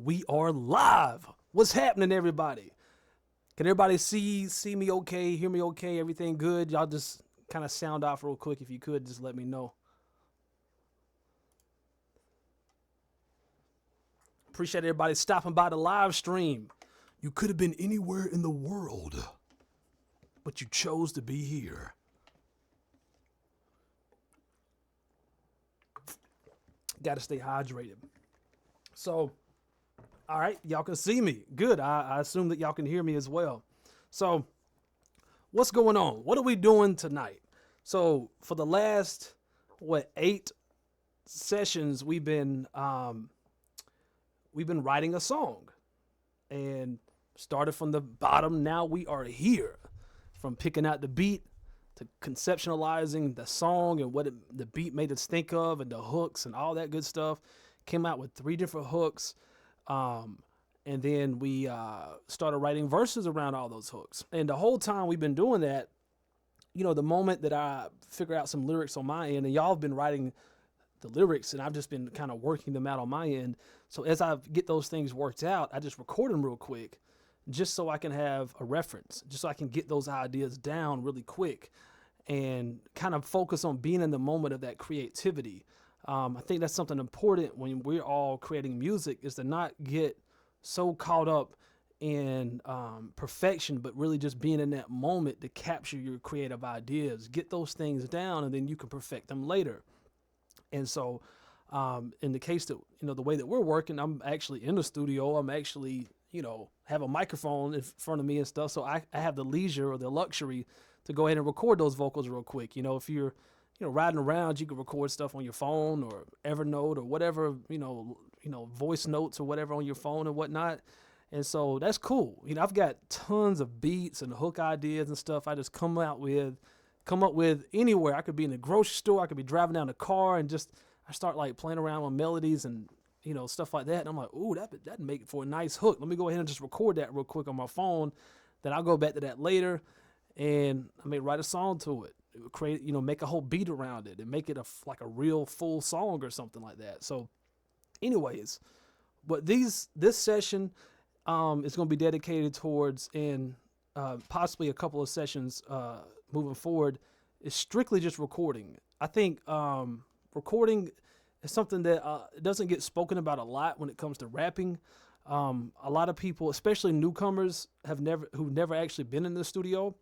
We are live. What's happening, everybody? Can everybody see me okay, hear me okay, everything good? Y'all just kind of sound off real quick if you could, just let me know. Appreciate everybody stopping by the live stream. You could have been anywhere in the world, but you chose to be here. Got to stay hydrated. So, all right, y'all can see me. Good. I assume that y'all can hear me as well. So, what's going on? What are we doing tonight? So, for the last, 8 sessions, we've been writing a song. And started from the bottom. Now we are here. From picking out the beat to conceptualizing the song and what the beat made us think of and the hooks and all that good stuff. Came out with 3 different hooks. And then we started writing verses around all those hooks. And the whole time we've been doing that, the moment that I figure out some lyrics on my end, and y'all have been writing the lyrics, and I've just been kind of working them out on my end. So as I get those things worked out, I just record them real quick just so I can have a reference, just so I can get those ideas down really quick and kind of focus on being in the moment of that creativity. I think that's something important when we're all creating music, is to not get so caught up in perfection, but really just being in that moment to capture your creative ideas, get those things down, and then you can perfect them later. And so in the case that, the way that we're working, I'm actually in the studio. I'm actually, have a microphone in front of me and stuff. So I have the leisure or the luxury to go ahead and record those vocals real quick. If you're, riding around, you can record stuff on your phone or Evernote or whatever, voice notes or whatever on your phone and whatnot. And so that's cool. I've got tons of beats and hook ideas and stuff I just come up with anywhere. I could be in the grocery store. I could be driving down the car and I start like playing around with melodies and, stuff like that. And I'm like, ooh, that'd make it for a nice hook. Let me go ahead and just record that real quick on my phone. Then I'll go back to that later and I may write a song to it. Create, make a whole beat around it and make it like a real full song or something like that. So anyways, but this session is going to be dedicated towards, and possibly a couple of sessions moving forward, is strictly just recording. I think recording is something that doesn't get spoken about a lot when it comes to rapping. A lot of people, especially newcomers, who've never actually been in the studio.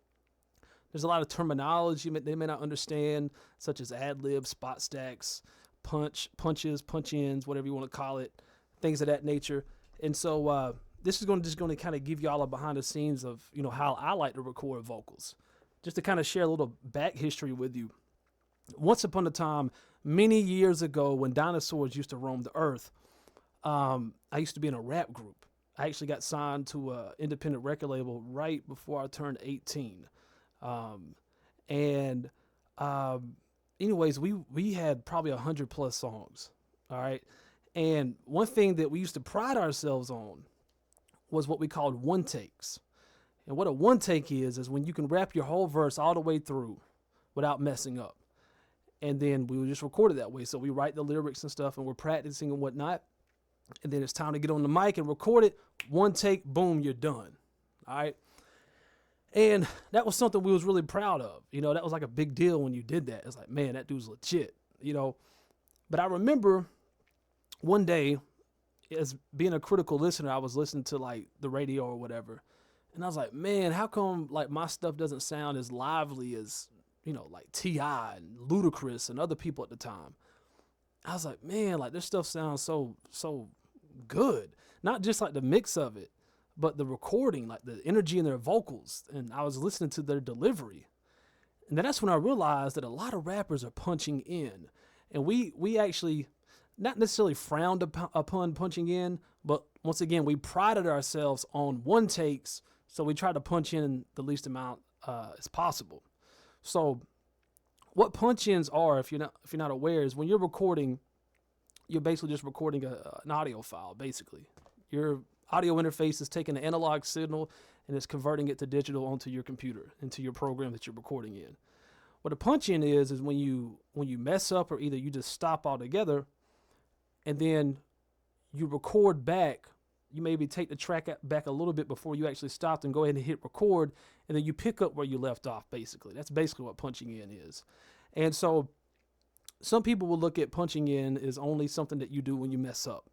There's a lot of terminology they may not understand, such as ad-lib, spot stacks, punches, punch-ins, whatever you want to call it, things of that nature. And so this is going to kind of give y'all a behind the scenes of, how I like to record vocals. Just to kind of share a little back history with you. Once upon a time, many years ago, when dinosaurs used to roam the earth, I used to be in a rap group. I actually got signed to an independent record label right before I turned 18. Anyways, we had probably 100 plus songs. All right. And one thing that we used to pride ourselves on was what we called one takes. And what a one take is when you can rap your whole verse all the way through without messing up. And then we would just record it that way. So we write the lyrics and stuff and we're practicing and whatnot. And then it's time to get on the mic and record it. One take, boom, you're done. All right. And that was something we was really proud of. That was like a big deal when you did that. It's like, man, that dude's legit, But I remember one day, as being a critical listener, I was listening to like the radio or whatever. And I was like, man, how come like my stuff doesn't sound as lively as, like T.I. and Ludacris and other people at the time? I was like, man, like this stuff sounds so good. Not just like the mix of it, but the recording, like the energy in their vocals. And I was listening to their delivery. And then that's when I realized that a lot of rappers are punching in. And we actually not necessarily frowned upon punching in, but once again, we prided ourselves on one takes. So we tried to punch in the least amount as possible. So what punch-ins are, if you're not aware, is when you're recording, you're basically just recording an audio file, basically. Your audio interface is taking an analog signal and it's converting it to digital onto your computer, into your program that you're recording in. What a punch-in is when you mess up, or either you just stop altogether and then you record back you maybe take the track back a little bit before you actually stopped and go ahead and hit record, and then you pick up where you left off, basically. That's basically what punching in is. And so some people will look at punching in as only something that you do when you mess up.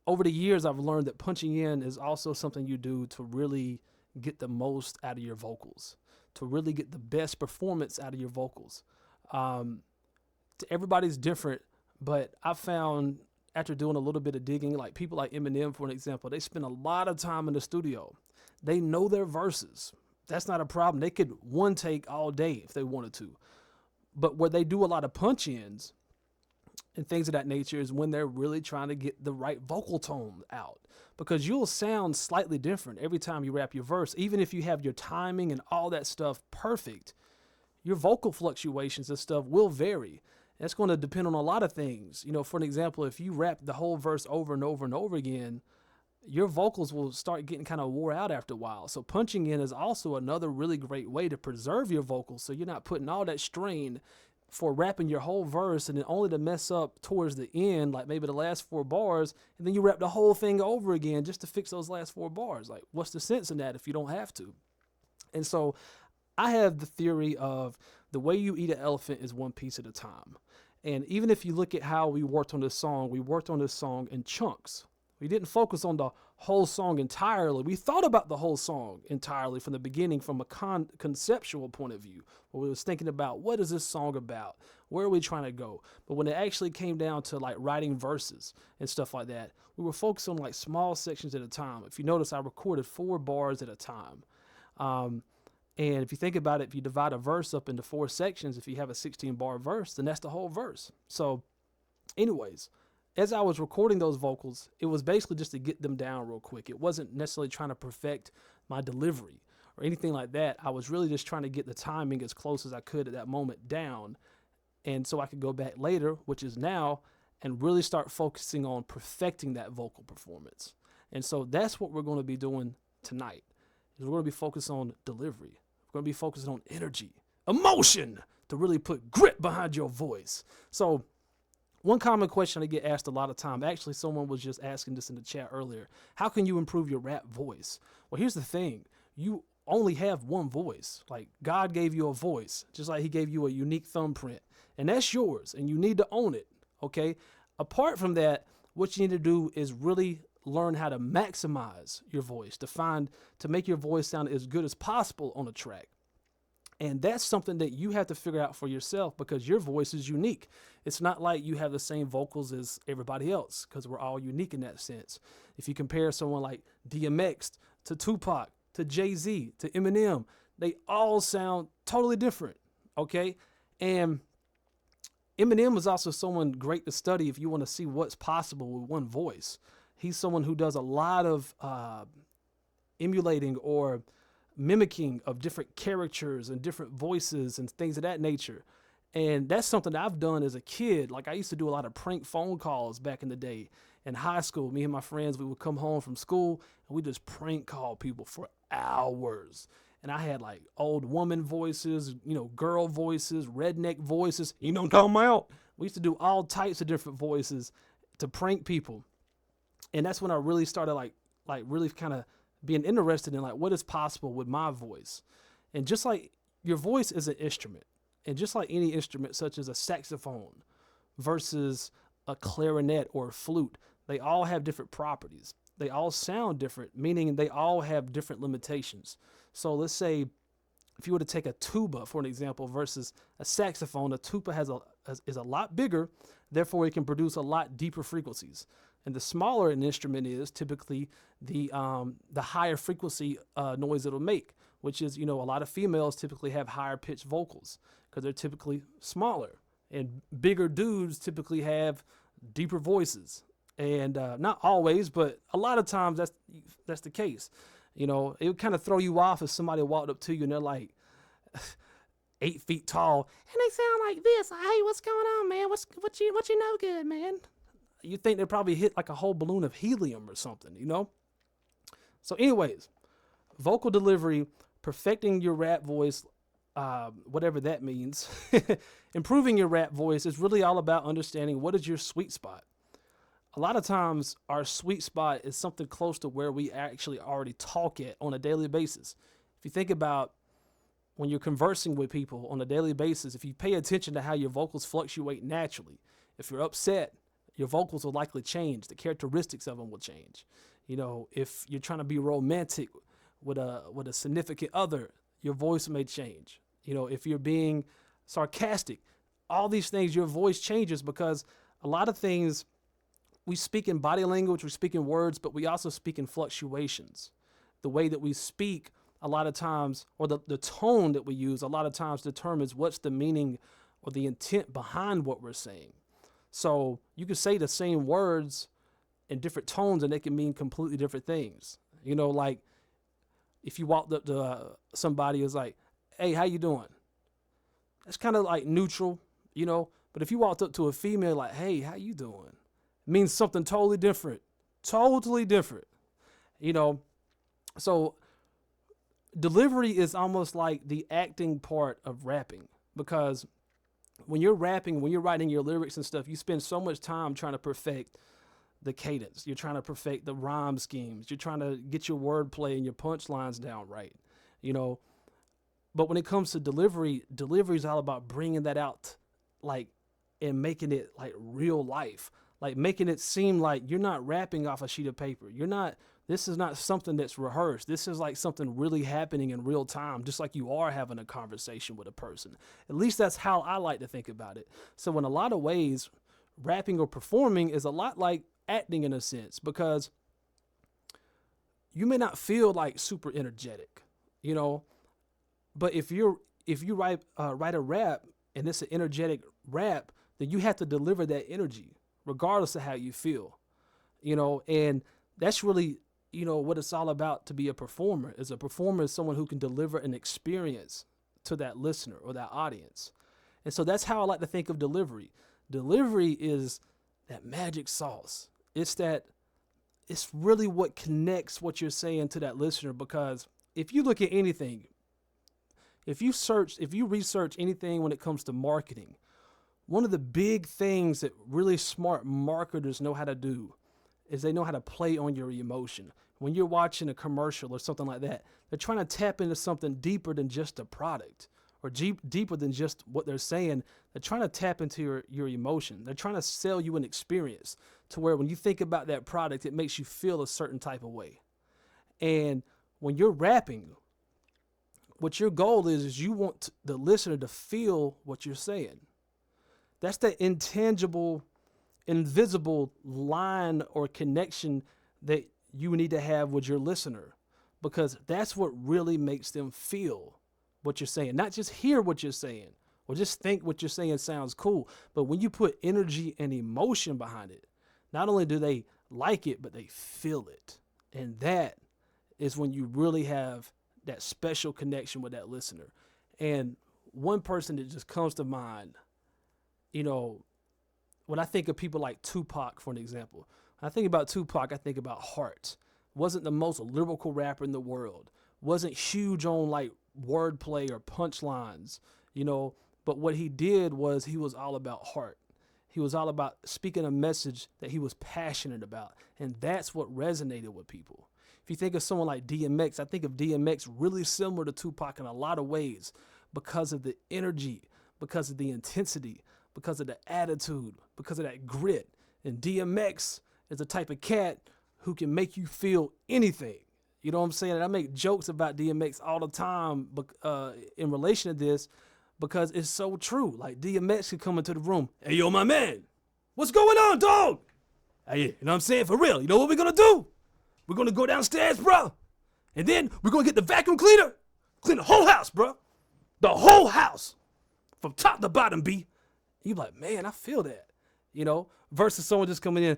Over the years, I've learned that punching in is also something you do to really get the most out of your vocals, to really get the best performance out of your vocals. Everybody's different, but I found after doing a little bit of digging, like people like Eminem, for an example, they spend a lot of time in the studio. They know their verses. That's not a problem. They could one take all day if they wanted to. But where they do a lot of punch-ins and things of that nature is when they're really trying to get the right vocal tone out, because you'll sound slightly different every time you rap your verse. Even if you have your timing and all that stuff perfect, your vocal fluctuations and stuff will vary. That's going to depend on a lot of things. For an example, if you rap the whole verse over and over and over again, your vocals will start getting kind of wore out after a while. So punching in is also another really great way to preserve your vocals, so you're not putting all that strain for rapping your whole verse and then only to mess up towards the end, like maybe the last 4 bars, and then you rap the whole thing over again just to fix those last 4 bars. Like, what's the sense in that if you don't have to? And so I have the theory of the way you eat an elephant is one piece at a time. And even if you look at how we worked on this song in chunks. We didn't focus on the whole song entirely. We thought about the whole song entirely from the beginning from a conceptual point of view, where we was thinking about what is this song about? Where are we trying to go? But when it actually came down to like writing verses and stuff like that, we were focused on like small sections at a time. If you notice, I recorded 4 bars at a time. And if you think about it, if you divide a verse up into 4 sections, if you have a 16-bar verse, then that's the whole verse. So anyways, as I was recording those vocals, it was basically just to get them down real quick. It wasn't necessarily trying to perfect my delivery or anything like that. I was really just trying to get the timing as close as I could at that moment down. And so I could go back later, which is now, and really start focusing on perfecting that vocal performance. And so that's what we're going to be doing tonight. Is we're going to be focused on delivery. We're going to be focusing on energy, emotion, to really put grit behind your voice. So one common question I get asked a lot of time, actually someone was just asking this in the chat earlier, how can you improve your rap voice? Well, here's the thing. You only have one voice. Like, God gave you a voice, just like he gave you a unique thumbprint, and that's yours, and you need to own it, okay? Apart from that, what you need to do is really learn how to maximize your voice, to make your voice sound as good as possible on a track. And that's something that you have to figure out for yourself, because your voice is unique. It's not like you have the same vocals as everybody else, because we're all unique in that sense. If you compare someone like DMX to Tupac, to Jay-Z, to Eminem, they all sound totally different, okay? And Eminem is also someone great to study if you want to see what's possible with one voice. He's someone who does a lot of emulating or mimicking of different characters and different voices and things of that nature. And that's something that I've done as a kid. Like, I used to do a lot of prank phone calls back in the day. In high school, me and my friends, we would come home from school and we just prank call people for hours. And I had like old woman voices, girl voices, redneck voices. You know what I'm talking about? We used to do all types of different voices to prank people. And that's when I really started like really kind of being interested in like what is possible with my voice. And just like your voice is an instrument, and just like any instrument such as a saxophone versus a clarinet or a flute, they all have different properties. They all sound different, meaning they all have different limitations. So let's say if you were to take a tuba, for an example, versus a saxophone, a tuba is a lot bigger, therefore it can produce a lot deeper frequencies. And the smaller an instrument is, typically the higher frequency noise it'll make, which is, a lot of females typically have higher pitched vocals because they're typically smaller, and bigger dudes typically have deeper voices. And not always, but a lot of times that's the case. It would kind of throw you off if somebody walked up to you and they're like 8 feet tall and they sound like this. Hey, what's going on, man? What you know good, man? You think they probably hit like a whole balloon of helium or something, So anyways, vocal delivery, perfecting your rap voice, whatever that means, improving your rap voice is really all about understanding what is your sweet spot. a lot of times our sweet spot is something close to where we actually already talk at on a daily basis. If you think about when you're conversing with people on a daily basis, if you pay attention to how your vocals fluctuate naturally, if you're upset, your vocals will likely change. The characteristics of them will change. If you're trying to be romantic with a significant other, your voice may change. If you're being sarcastic, all these things, your voice changes because a lot of things we speak in body language, we speak in words, but we also speak in fluctuations. The way that we speak a lot of times, or the tone that we use a lot of times determines what's the meaning or the intent behind what we're saying. So you can say the same words in different tones and they can mean completely different things. Like if you walked up to somebody who's like, hey, how you doing? That's kind of like neutral, but if you walked up to a female like, hey, how you doing? It means something totally different. So delivery is almost like the acting part of rapping, because when you're rapping, when you're writing your lyrics and stuff, you spend so much time trying to perfect the cadence. You're trying to perfect the rhyme schemes. You're trying to get your wordplay and your punchlines down right, But when it comes to delivery is all about bringing that out, like, and making it like real life, like making it seem like you're not rapping off a sheet of paper. This is not something that's rehearsed. This is like something really happening in real time, just like you are having a conversation with a person. At least that's how I like to think about it. So in a lot of ways, rapping or performing is a lot like acting in a sense, because you may not feel like super energetic, but if you write a rap and it's an energetic rap, then you have to deliver that energy regardless of how you feel, and that's really, what it's all about to be a performer. Is a performer is someone who can deliver an experience to that listener or that audience. And so that's how I like to think of delivery. Delivery is that magic sauce. It's really what connects what you're saying to that listener, because if you look at anything, if you research anything when it comes to marketing, one of the big things that really smart marketers know how to do is they know how to play on your emotion. When you're watching a commercial or something like that, they're trying to tap into something deeper than just a product, or deeper than just what they're saying. They're trying to tap into your emotion. They're trying to sell you an experience to where when you think about that product, it makes you feel a certain type of way. And when you're rapping, what your goal is you want the listener to feel what you're saying. That's that intangible, invisible line or connection that you need to have with your listener, because that's what really makes them feel what you're saying. Not just hear what you're saying or just think what you're saying sounds cool, but when you put energy and emotion behind it, not only do they like it, but they feel it. And that is when you really have that special connection with that listener. And one person that just comes to mind, when I think of people like Tupac, for an example, when I think about Tupac, I think about heart. Wasn't the most lyrical rapper in the world. Wasn't huge on like wordplay or punchlines, but what he did was he was all about heart. He was all about speaking a message that he was passionate about. And that's what resonated with people. If you think of someone like DMX, I think of DMX really similar to Tupac in a lot of ways, because of the energy, because of the intensity, because of the attitude, because of that grit. And DMX is the type of cat who can make you feel anything. You know what I'm saying? And I make jokes about DMX all the time in relation to this, because it's so true. Like DMX could come into the room, hey, yo, my man, what's going on, dog? Hey, you know what I'm saying? For real, you know what we're going to do? We're going to go downstairs, bro. And then we're going to get the vacuum cleaner, clean the whole house, bro. The whole house. From top to bottom, B. You be like, man, I feel that. Versus someone just coming in,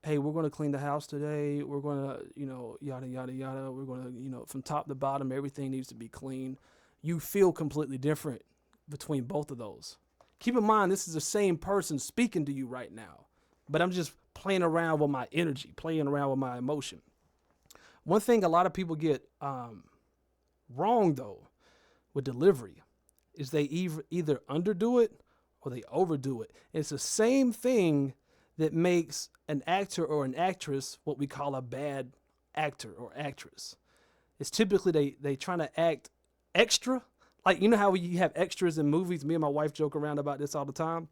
hey, we're going to clean the house today. We're going to, yada, yada, yada. We're going to, from top to bottom, everything needs to be clean. You feel completely different between both of those. Keep in mind, this is the same person speaking to you right now, but I'm just playing around with my energy, playing around with my emotion. One thing a lot of people get wrong, though, with delivery is they either underdo it or they overdo it. It's the same thing that makes an actor or an actress what we call a bad actor or actress. It's typically they trying to act extra. Like, you know how you have extras in movies? Me and my wife joke around about this all the time.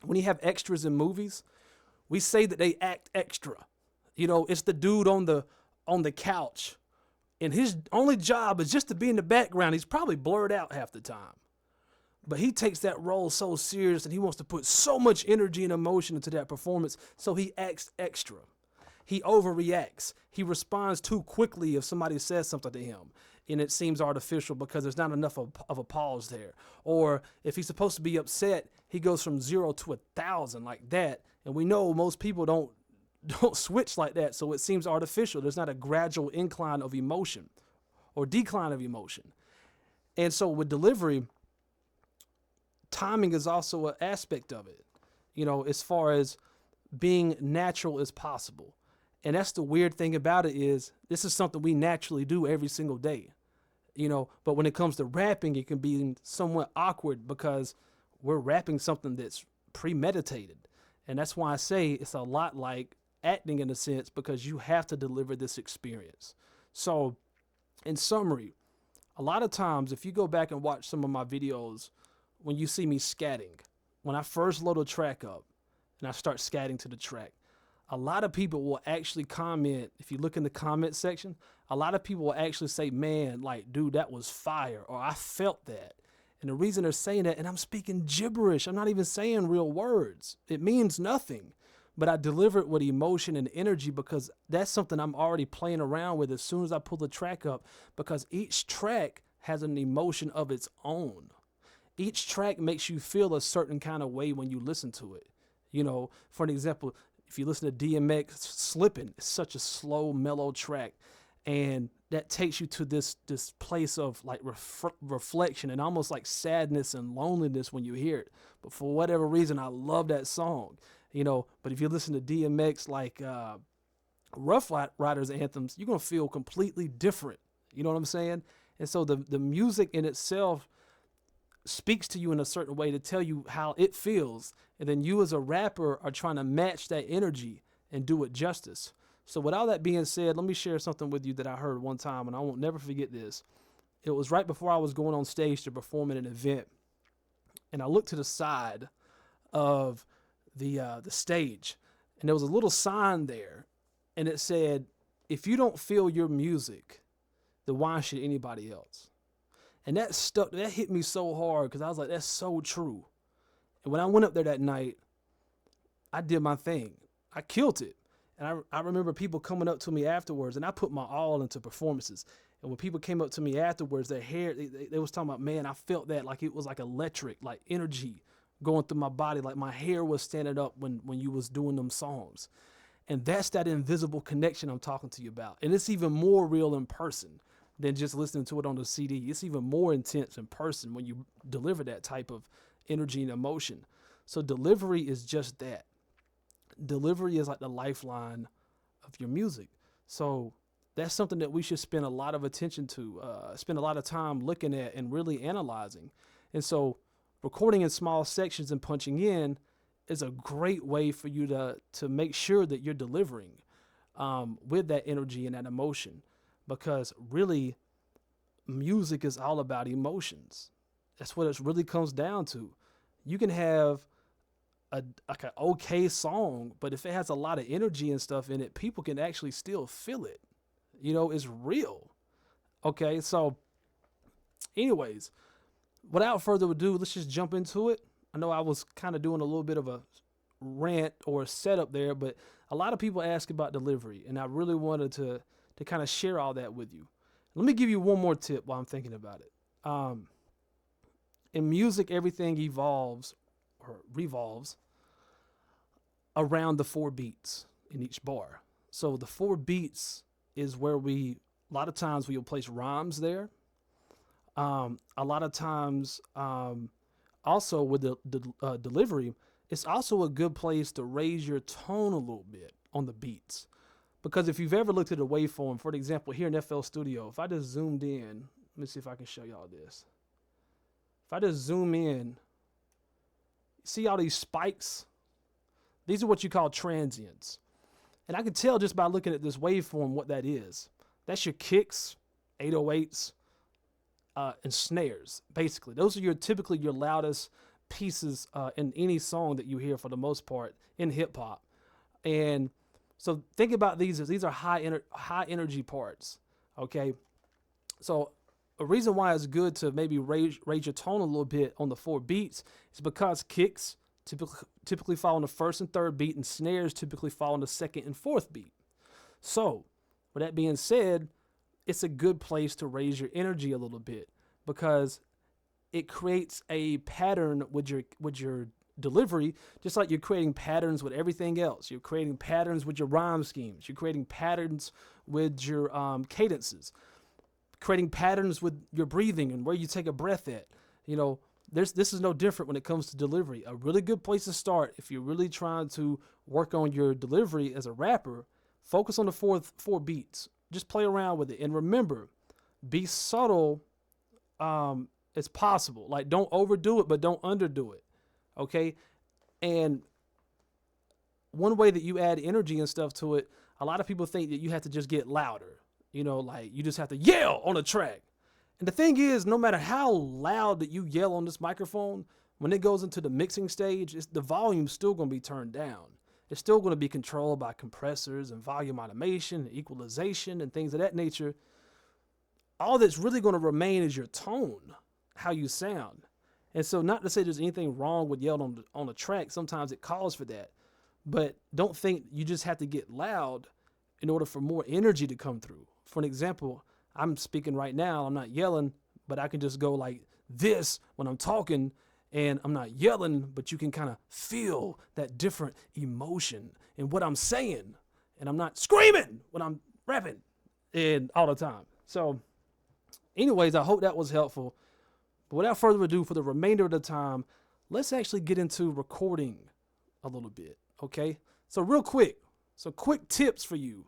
When you have extras in movies, we say that they act extra. You know, it's the dude on the couch, and his only job is just to be in the background. He's probably blurred out half the time. But he takes that role so serious, and he wants to put so much energy and emotion into that performance, so he acts extra. He overreacts. He responds too quickly if somebody says something to him, and it seems artificial because there's not enough of a pause there. Or if he's supposed to be upset, he goes from 0 to 1,000 like that. And we know most people don't switch like that, so it seems artificial. There's not a gradual incline of emotion or decline of emotion. And so with delivery, timing is also an aspect of it, you know, as far as being natural as possible. And that's the weird thing about it, is this is something we naturally do every single day, you know, but when it comes to rapping, it can be somewhat awkward because we're rapping something that's premeditated. And that's why I say it's a lot like acting in a sense, because you have to deliver this experience. So in summary, a lot of times, if you go back and watch some of my videos, when you see me scatting, when I first load a track up and I start scatting to the track, a lot of people will actually comment. If you look in the comment section, a lot of people will actually say, man, like, dude, that was fire, or I felt that. And the reason they're saying that, and I'm speaking gibberish, I'm not even saying real words. It means nothing, but I deliver it with emotion and energy because that's something I'm already playing around with as soon as I pull the track up, because each track has an emotion of its own. Each track makes you feel a certain kind of way when you listen to it. You know, for an example, if you listen to DMX Slippin', it's such a slow, mellow track. And that takes you to this place of like reflection and almost like sadness and loneliness when you hear it. But for whatever reason, I love that song, you know. But if you listen to DMX, like Rough Riders anthems, you're going to feel completely different. You know what I'm saying? And so the music in itself speaks to you in a certain way to tell you how it feels. And then you as a rapper are trying to match that energy and do it justice. So with all that being said, let me share something with you that I heard one time, and I won't never forget this. It was right before I was going on stage to perform at an event, and I looked to the side of the stage, and there was a little sign there, and it said, "If you don't feel your music, then why should anybody else?" And that hit me so hard because I was like, that's so true. And when I went up there that night, I did my thing. I killed it. And I remember people coming up to me afterwards, and I put my all into performances. And when people came up to me afterwards, their hair, they was talking about, man, I felt that like it was like electric, like energy going through my body, like my hair was standing up when you was doing them songs. And that's that invisible connection I'm talking to you about. And it's even more real in person than just listening to it on the CD. It's even more intense in person when you deliver that type of energy and emotion. So delivery is just that. Delivery is like the lifeline of your music. So that's something that we should spend a lot of attention to, spend a lot of time looking at and really analyzing. And so recording in small sections and punching in is a great way for you to make sure that you're delivering with that energy and that emotion. Because really, music is all about emotions. That's what it really comes down to. You can have an okay song, but if it has a lot of energy and stuff in it, people can actually still feel it. You know, it's real. Okay, so anyways, without further ado, let's just jump into it. I know I was kind of doing a little bit of a rant or a setup there, but a lot of people ask about delivery, and I really wanted to kind of share all that with you. Let me give you one more tip while I'm thinking about it. In music, everything evolves or revolves around the 4 beats in each bar. So the 4 beats is where a lot of times we'll place rhymes there. A lot of times, also with the delivery, it's also a good place to raise your tone a little bit on the beats. Because if you've ever looked at a waveform, for example, here in FL Studio, if I just zoomed in, let me see if I can show y'all this. If I just zoom in, see all these spikes? These are what you call transients. And I can tell just by looking at this waveform what that is. That's your kicks, 808s, and snares, basically. Those are typically your loudest pieces in any song that you hear for the most part in hip hop. And so think about these as these are high energy parts, okay? So a reason why it's good to maybe raise your tone a little bit on the 4 beats is because kicks typically fall on the first and third beat, and snares typically fall on the second and fourth beat. So with that being said, it's a good place to raise your energy a little bit because it creates a pattern with your delivery, just like you're creating patterns with everything else. You're creating patterns with your rhyme schemes. You're creating patterns with your cadences, creating patterns with your breathing and where you take a breath at. You know, this is no different when it comes to delivery. A really good place to start if you're really trying to work on your delivery as a rapper, focus on the four beats. Just play around with it. And remember, be subtle as possible. Like, don't overdo it, but don't underdo it. Okay? And one way that you add energy and stuff to it, a lot of people think that you have to just get louder. You know, like you just have to yell on a track. And the thing is, no matter how loud that you yell on this microphone, when it goes into the mixing stage, the volume's still going to be turned down. It's still going to be controlled by compressors and volume automation and equalization and things of that nature. All that's really going to remain is your tone, how you sound. And so not to say there's anything wrong with yelling on a track. Sometimes it calls for that. But don't think you just have to get loud in order for more energy to come through. For an example, I'm speaking right now. I'm not yelling, but I can just go like this when I'm talking, and I'm not yelling, but you can kind of feel that different emotion in what I'm saying. And I'm not screaming when I'm rapping and all the time. So anyways, I hope that was helpful. But without further ado, for the remainder of the time, let's actually get into recording a little bit, okay? So real quick, some quick tips for you.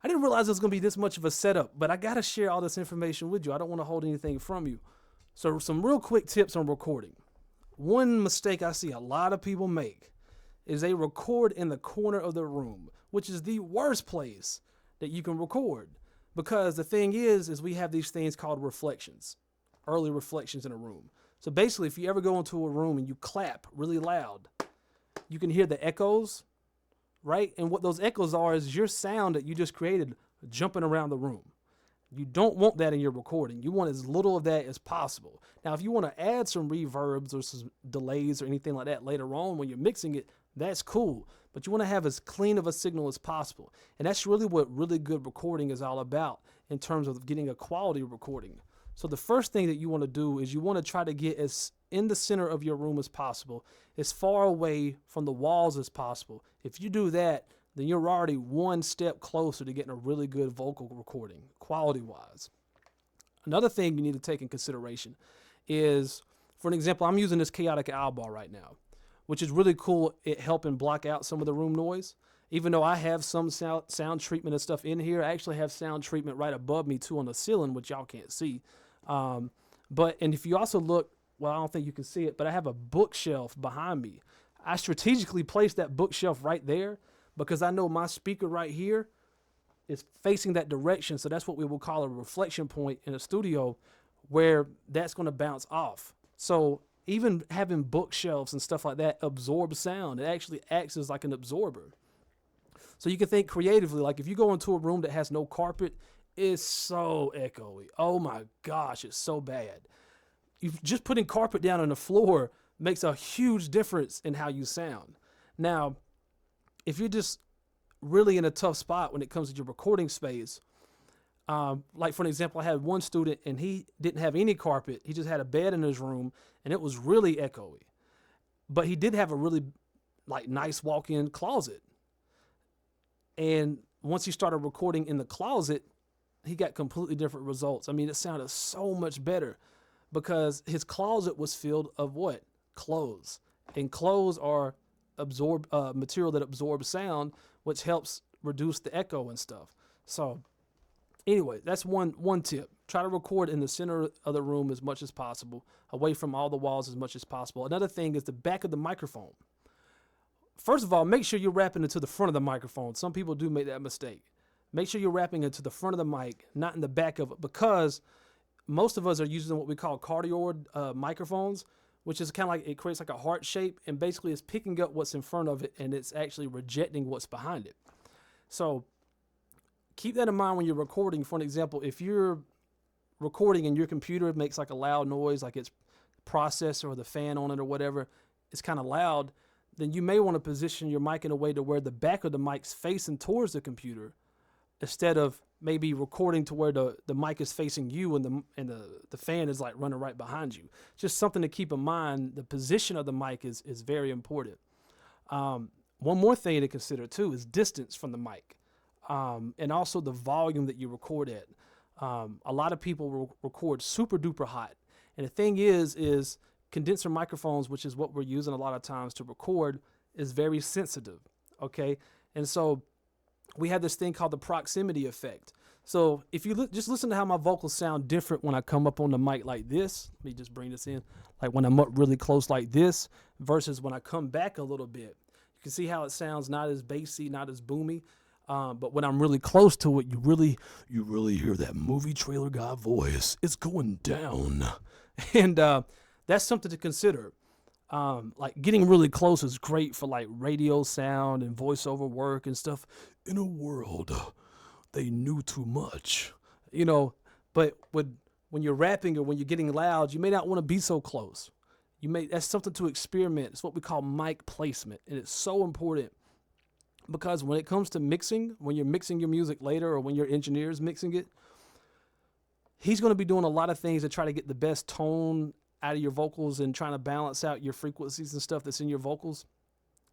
I didn't realize it was going to be this much of a setup, but I got to share all this information with you. I don't want to hold anything from you. So some real quick tips on recording. One mistake I see a lot of people make is they record in the corner of the room, which is the worst place that you can record. Because the thing is we have these things called reflections, early reflections in a room. So basically, if you ever go into a room and you clap really loud, you can hear the echoes, right? And what those echoes are is your sound that you just created jumping around the room. You don't want that in your recording. You want as little of that as possible. Now, if you want to add some reverbs or some delays or anything like that later on when you're mixing it, that's cool. But you want to have as clean of a signal as possible. And that's really what really good recording is all about in terms of getting a quality recording. So the first thing that you want to do is you want to try to get as in the center of your room as possible, as far away from the walls as possible. If you do that, then you're already one step closer to getting a really good vocal recording, quality-wise. Another thing you need to take in consideration is, for an example, I'm using this chaotic owl bar right now, which is really cool at helping block out some of the room noise. Even though I have some sound treatment and stuff in here, I actually have sound treatment right above me too on the ceiling, which y'all can't see. And if you also look, well, I don't think you can see it, but I have a bookshelf behind me. I strategically placed that bookshelf right there because I know my speaker right here is facing that direction. So that's what we will call a reflection point in a studio where that's going to bounce off. So even having bookshelves and stuff like that absorbs sound. It actually acts as like an absorber. So you can think creatively, like if you go into a room that has no carpet, it's so echoey. Oh my gosh, it's so bad. Just putting carpet down on the floor makes a huge difference in how you sound. Now, if you're just really in a tough spot when it comes to your recording space, like for an example, I had one student and he didn't have any carpet. He just had a bed in his room and it was really echoey. But he did have a really like nice walk-in closet. And once he started recording in the closet, he got completely different results. I mean, it sounded so much better because his closet was filled of what? Clothes. And clothes are material that absorbs sound, which helps reduce the echo and stuff. So anyway, that's one tip. Try to record in the center of the room as much as possible, away from all the walls as much as possible. Another thing is the back of the microphone. first of all, make sure you're rapping into the front of the microphone. Some people do make that mistake. Make sure you're rapping into the front of the mic, not in the back of it, because most of us are using what we call cardioid microphones, which is kind of like, it creates like a heart shape, and basically it's picking up what's in front of it and it's actually rejecting what's behind it. So keep that in mind when you're recording. For an example, if you're recording and your computer makes like a loud noise, like its processor or the fan on it or whatever, it's kind of loud, then you may want to position your mic in a way to where the back of the mic's facing towards the computer, instead of maybe recording to where the mic is facing you and the fan is like running right behind you. Just something to keep in mind. The position of the mic is very important. One more thing to consider too is distance from the mic, and also the volume that you record at. A lot of people record super duper hot. And the thing is condenser microphones, which is what we're using a lot of times to record, is very sensitive. Okay. And so we have this thing called the proximity effect. So if you just listen to how my vocals sound different when I come up on the mic like this, let me just bring this in, like when I'm up really close like this versus when I come back a little bit, you can see how it sounds not as bassy, not as boomy. But when I'm really close to it, you really hear that movie trailer guy voice. It's going down. And that's something to consider. Like getting really close is great for like radio sound and voiceover work and stuff. In a world, they knew too much, but when you're rapping or when you're getting loud, you may not want to be so close. That's something to experiment. It's what we call mic placement. And it's so important because when it comes to mixing, when you're mixing your music later or when your engineer is mixing it, he's going to be doing a lot of things to try to get the best tone out of your vocals and trying to balance out your frequencies and stuff that's in your vocals.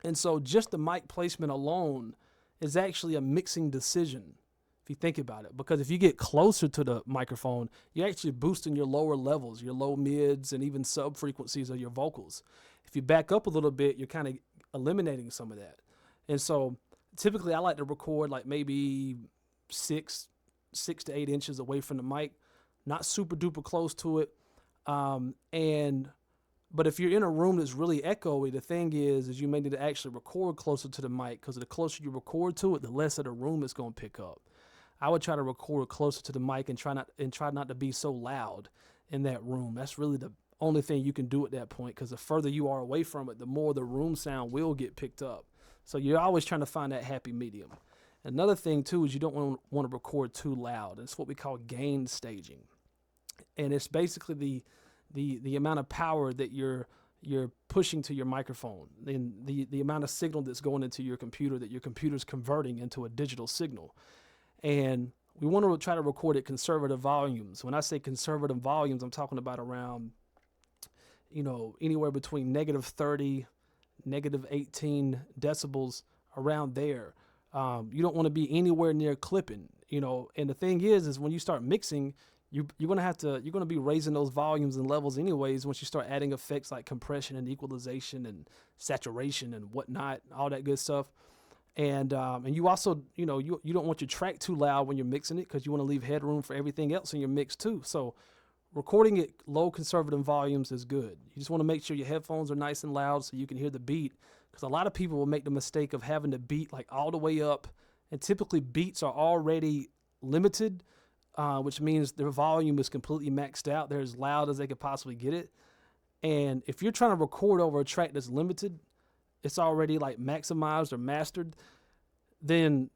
And so just the mic placement alone is actually a mixing decision, if you think about it, because if you get closer to the microphone, you're actually boosting your lower levels, your low mids, and even sub frequencies of your vocals. If you back up a little bit, you're kind of eliminating some of that. And so typically I like to record like maybe 6 to 8 inches away from the mic, not super duper close to it. But if you're in a room that's really echoey, the thing is you may need to actually record closer to the mic, because the closer you record to it, the less of the room it's going to pick up. I would try to record closer to the mic and try not to be so loud in that room. That's really the only thing you can do at that point, because the further you are away from it, the more the room sound will get picked up. So you're always trying to find that happy medium. Another thing too is you don't want to record too loud. It's what we call gain staging, and it's basically the amount of power that you're pushing to your microphone, and the amount of signal that's going into your computer that your computer's converting into a digital signal. And we want to try to record at conservative volumes. When I say conservative volumes, I'm talking about around, anywhere between -30, -18 decibels, around there. You don't want to be anywhere near clipping, and the thing is when you start mixing, you're going to be raising those volumes and levels anyways once you start adding effects like compression and equalization and saturation and whatnot, all that good stuff. And you also, you don't want your track too loud when you're mixing it, because you want to leave headroom for everything else in your mix too. So recording at low conservative volumes is good. You just want to make sure your headphones are nice and loud so you can hear the beat, because a lot of people will make the mistake of having the beat like all the way up, and typically beats are already limited, which means their volume is completely maxed out. They're as loud as they could possibly get it. And if you're trying to record over a track that's limited, it's already like maximized or mastered, then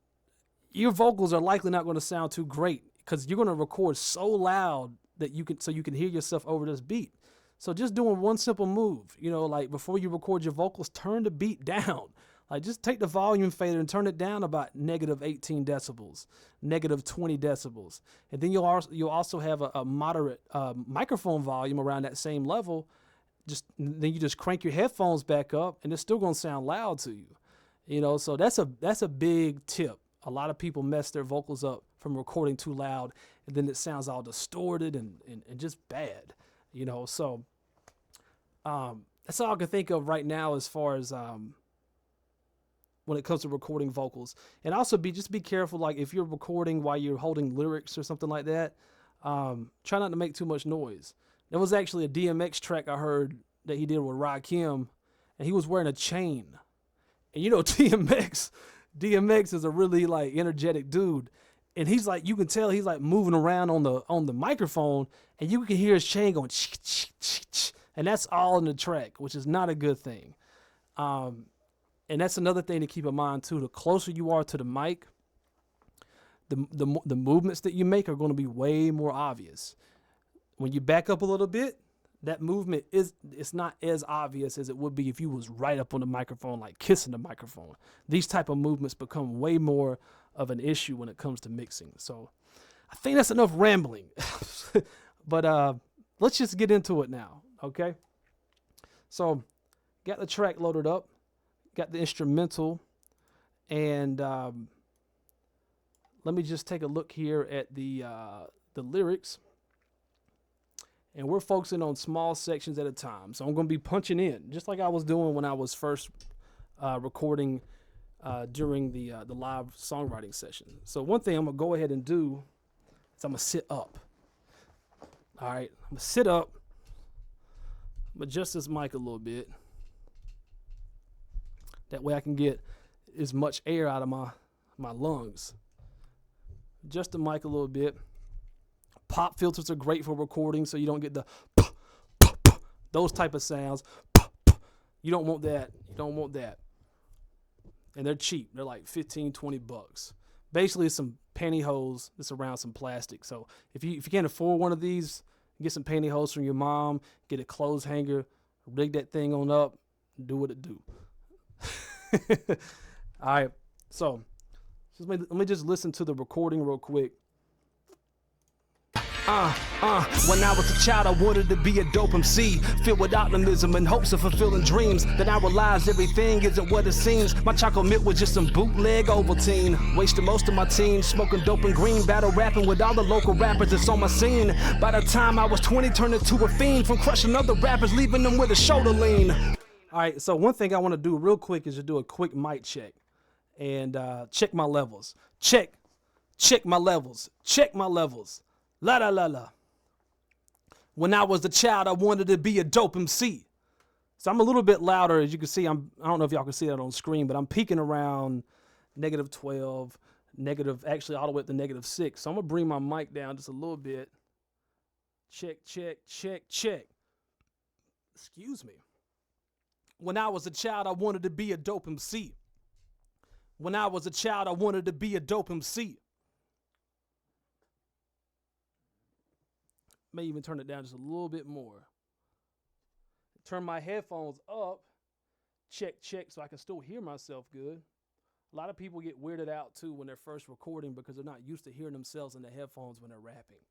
your vocals are likely not going to sound too great, because you're going to record so loud that you can hear yourself over this beat. So just doing one simple move, like before you record your vocals, turn the beat down. Like just take the volume fader and turn it down about -18 decibels, -20 decibels. And then you'll also have a moderate microphone volume around that same level. Then you just crank your headphones back up, and it's still going to sound loud to you. So that's a big tip. A lot of people mess their vocals up from recording too loud, and then it sounds all distorted and just bad. So that's all I can think of right now as far as when it comes to recording vocals. And also be careful, like if you're recording while you're holding lyrics or something like that, try not to make too much noise. There was actually a DMX track I heard that he did with Rakim, and he was wearing a chain. And you know, DMX is a really like energetic dude. And he's like, you can tell he's like moving around on the microphone, and you can hear his chain going, and that's all in the track, which is not a good thing. And that's another thing to keep in mind too. The closer you are to the mic, the movements that you make are going to be way more obvious. When you back up a little bit, that movement it's not as obvious as it would be if you was right up on the microphone, like kissing the microphone. These type of movements become way more of an issue when it comes to mixing. So I think that's enough rambling. But let's just get into it now, okay? So got the track loaded up, got the instrumental, and let me just take a look here at the lyrics. And we're focusing on small sections at a time. So I'm going to be punching in, just like I was doing when I was first recording during the live songwriting session. So one thing I'm going to go ahead and do is I'm going to sit up. All right, I'm going to sit up. I'm going to adjust this mic a little bit. That way I can get as much air out of my lungs. Adjust the mic a little bit. Pop filters are great for recording, so you don't get the those type of sounds. You don't want that. You don't want that. And they're cheap. They're like $15-$20. Basically, it's some pantyhose that's around some plastic. So if you can't afford one of these, get some pantyhose from your mom. Get a clothes hanger. Rig that thing on up. Do what it do. All right. So let me just listen to the recording real quick. When I was a child, I wanted to be a dope MC, filled with optimism and hopes of fulfilling dreams. Then I realized everything isn't what it seems. My chocolate milk was just some bootleg Ovaltine. Wasted most of my teens smoking dope and green, battle rapping with all the local rappers that's on my scene. By the time I was 20, turned into a fiend from crushing other rappers, leaving them with a shoulder lean. All right, so one thing I want to do real quick is to do a quick mic check and check my levels. Check my levels. Check my levels. La la la la. When I was a child, I wanted to be a dope MC. So I'm a little bit louder, as you can see. I don't know if y'all can see that on screen, but I'm peaking around -12, actually all the way up to -6. So I'm gonna bring my mic down just a little bit. Check. Excuse me. When I was a child, I wanted to be a dope MC. When I was a child, I wanted to be a dope MC. May even turn it down just a little bit more. Turn my headphones up. Check, so I can still hear myself good. A lot of people get weirded out too when they're first recording because they're not used to hearing themselves in the headphones when they're rapping.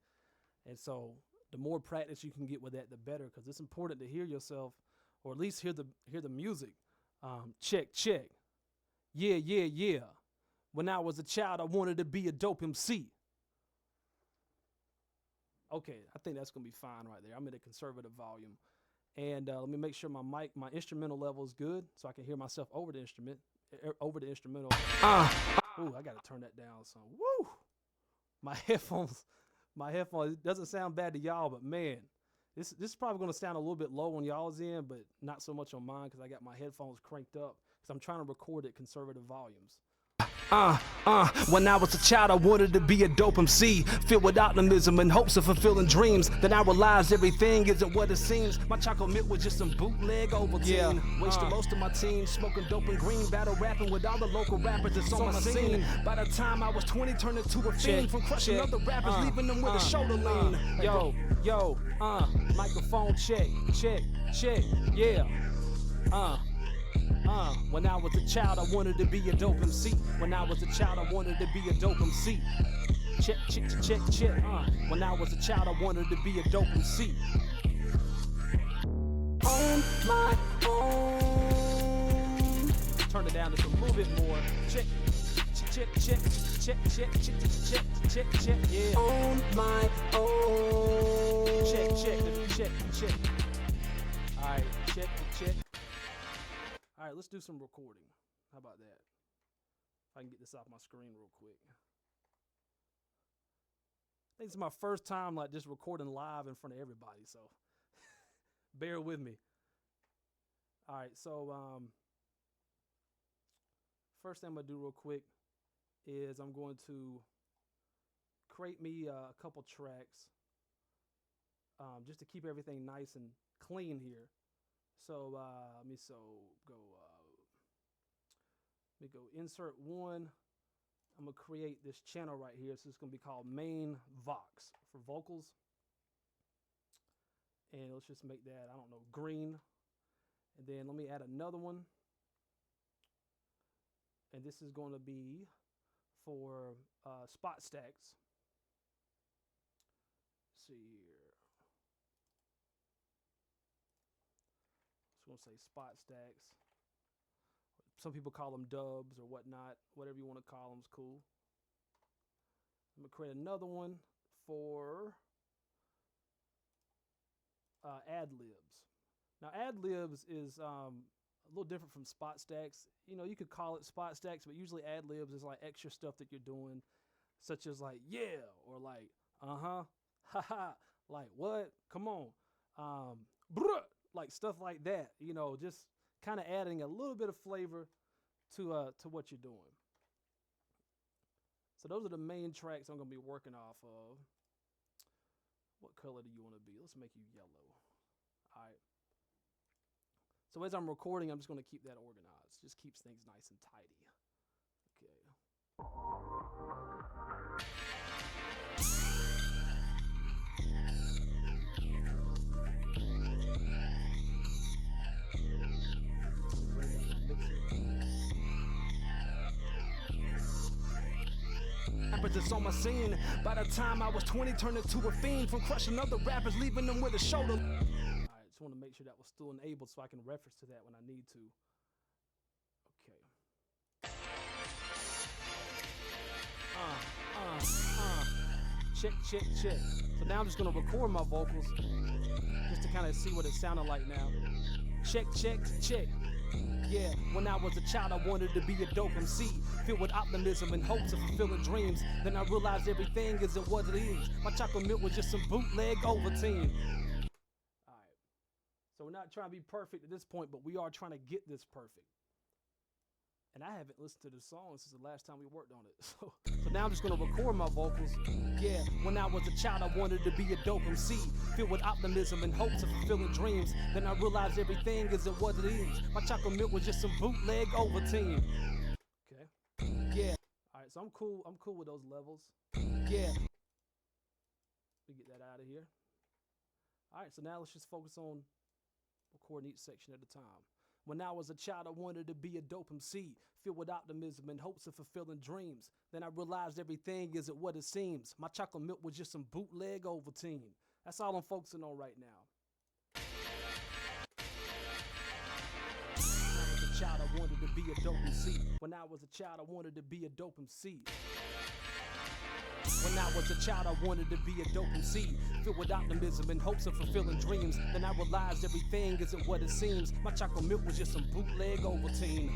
And so the more practice you can get with that, the better, because it's important to hear yourself, or at least hear the music. Check. Yeah. When I was a child, I wanted to be a dope MC. Okay, I think that's going to be fine right there. I'm at a conservative volume. And let me make sure my instrumental level is good so I can hear myself over the instrumental. Ooh, I got to turn that down some. Woo! My headphones, it doesn't sound bad to y'all, but man, this is probably going to sound a little bit low on y'all's end, but not so much on mine because I got my headphones cranked up because I'm trying to record at conservative volumes. When I was a child, I wanted to be a dope MC, filled with optimism and hopes of fulfilling dreams. Then I realized everything isn't what it seems. My chocolate milk was just some bootleg Ovaltine. Wasted most of my teens smoking dope and green, battle rapping with all the local rappers that's on my scene. By the time I was 20, turned into a fiend from crushing other rappers, leaving them with a shoulder lean. Yo, microphone check, yeah. When I was a child, I wanted to be a dope MC. When I was a child, I wanted to be a dope MC. Check. When I was a child, I wanted to be a dope MC. On my own. Turn it down just a little bit more. Check. Yeah. On my own. Check. All right, check. All right, let's do some recording. How about that? If I can get this off my screen real quick. I think it's my first time like just recording live in front of everybody, so bear with me. All right, so first thing I'm gonna do real quick is I'm going to create me a couple tracks just to keep everything nice and clean here. So let me go insert one. I'm gonna create this channel right here. So it's gonna be called main vox for vocals. And let's just make that, I don't know, green. And then let me add another one. And this is going to be for spot stacks. Let's see here. Just going to say spot stacks. Some people call them dubs or whatnot. Whatever you want to call them is cool. I'm going to create another one for ad-libs. Now, ad-libs is a little different from spot stacks. You know, you could call it spot stacks, but usually ad-libs is like extra stuff that you're doing, such as like, yeah, or like, uh-huh, haha, like, what, come on, bruh, like stuff like that, you know, just kind of adding a little bit of flavor to what you're doing. So those are the main tracks I'm going to be working off of. What color do you want to be? Let's make you yellow. All right. So as I'm recording, I'm just going to keep that organized. Just keeps things nice and tidy. Okay. Rappers on my scene. By the time I was 20, turned into a fiend from crushing other rappers, leaving them with a shoulder. All right, just want to make sure that was still enabled so I can reference to that when I need to. Okay. Check, check, check. So now I'm just gonna record my vocals just to kind of see what it sounded like now. Check, check, check. Yeah, when I was a child, I wanted to be a dope MC, filled with optimism and hopes of fulfilling dreams. Then I realized everything isn't what it is. My chocolate milk was just some bootleg Ovaltine. All right, so we're not trying to be perfect at this point, but we are trying to get this perfect. And I haven't listened to the song since the last time we worked on it. So now I'm just gonna record my vocals. Yeah, when I was a child, I wanted to be a dope MC, filled with optimism and hopes of fulfilling dreams. Then I realized everything isn't what it is. My chocolate milk was just some bootleg Ovaltine. Okay. Yeah. All right, so I'm cool with those levels. Yeah. We get that out of here. All right, so now let's just focus on recording each section at a time. When I was a child, I wanted to be a dope MC, filled with optimism and hopes of fulfilling dreams. Then I realized everything isn't what it seems. My chocolate milk was just some bootleg Ovaltine. That's all I'm focusing on right now. When I was a child, I wanted to be a dope MC. When I was a child, I wanted to be a dope MC. When I was a child, I wanted to be a dope MC, filled with optimism and hopes of fulfilling dreams. Then I realized everything isn't what it seems. My chocolate milk was just some bootleg Ovaltine.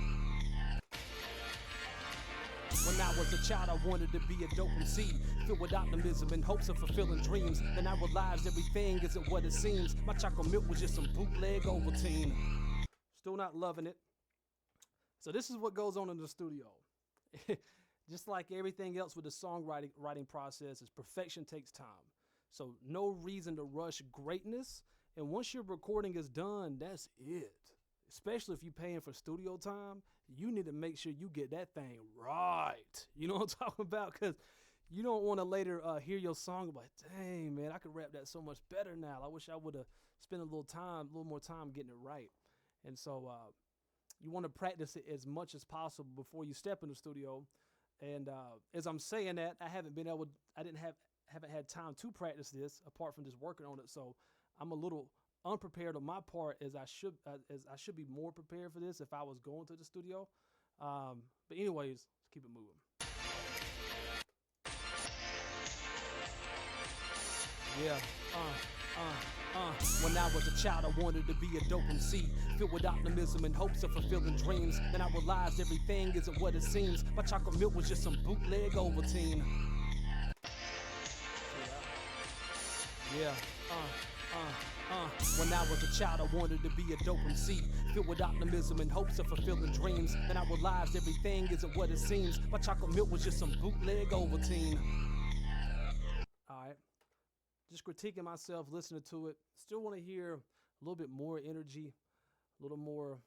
When I was a child, I wanted to be a dope MC, filled with optimism and hopes of fulfilling dreams. Then I realized everything isn't what it seems. My chocolate milk was just some bootleg Ovaltine. Still not loving it. So this is what goes on in the studio. Just like everything else with the songwriting process, is perfection takes time. So no reason to rush greatness. And once your recording is done, that's it. Especially if you're paying for studio time, you need to make sure you get that thing right. You know what I'm talking about? Because you don't want to later hear your song and be like, dang, man, I could rap that so much better now. I wish I would have spent a little more time getting it right. And so you want to practice it as much as possible before you step in the studio. And as I'm saying that, I haven't had time to practice this apart from just working on it. So I'm a little unprepared on my part, as I should be more prepared for this if I was going to the studio. But anyways, let's keep it moving. Yeah. When I was a child, I wanted to be a dope MC, filled with optimism and hopes of fulfilling dreams. Then I realized everything isn't what it seems. My chocolate milk was just some bootleg Ovaltine. Yeah. When I was a child, I wanted to be a dope MC, filled with optimism and hopes of fulfilling dreams. Then I realized everything isn't what it seems. My chocolate milk was just some bootleg Ovaltine. All right, just critiquing myself, listening to it. Still want to hear a little bit more energy, a little more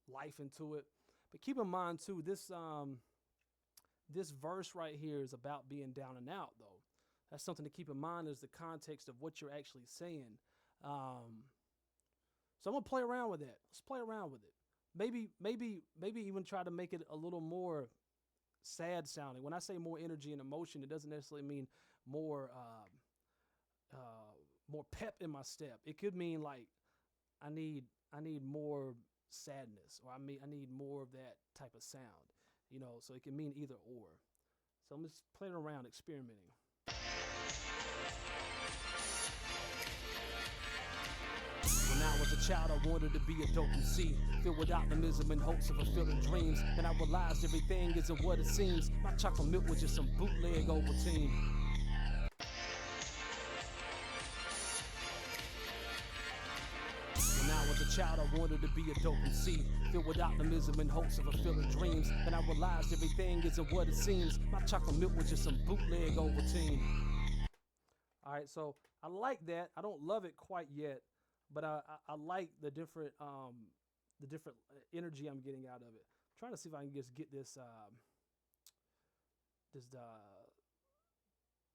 life into it. But keep in mind too, this verse right here is about being down and out, though. That's something to keep in mind, is the context of what you're actually saying. So I'm gonna play around with that. Let's play around with it. Maybe even try to make it a little more sad sounding. When I say more energy and emotion, it doesn't necessarily mean more pep in my step. It could mean like I need more sadness, or I need more of that type of sound. You know, so it can mean either or. So I'm just playing around, experimenting. When I was a child, I wanted to be a dope MC, filled with optimism and hopes of fulfilling dreams. And I realized everything isn't what it seems. My chocolate milk was just some bootleg Ovaltine. When I was a child, I wanted to be a dope MC, filled with optimism and hopes of fulfilling dreams. And I realized everything isn't what it seems. My chocolate milk was just some bootleg Ovaltine. All right, so I like that. I don't love it quite yet, but I like the different energy I'm getting out of it. I'm trying to see if I can just get this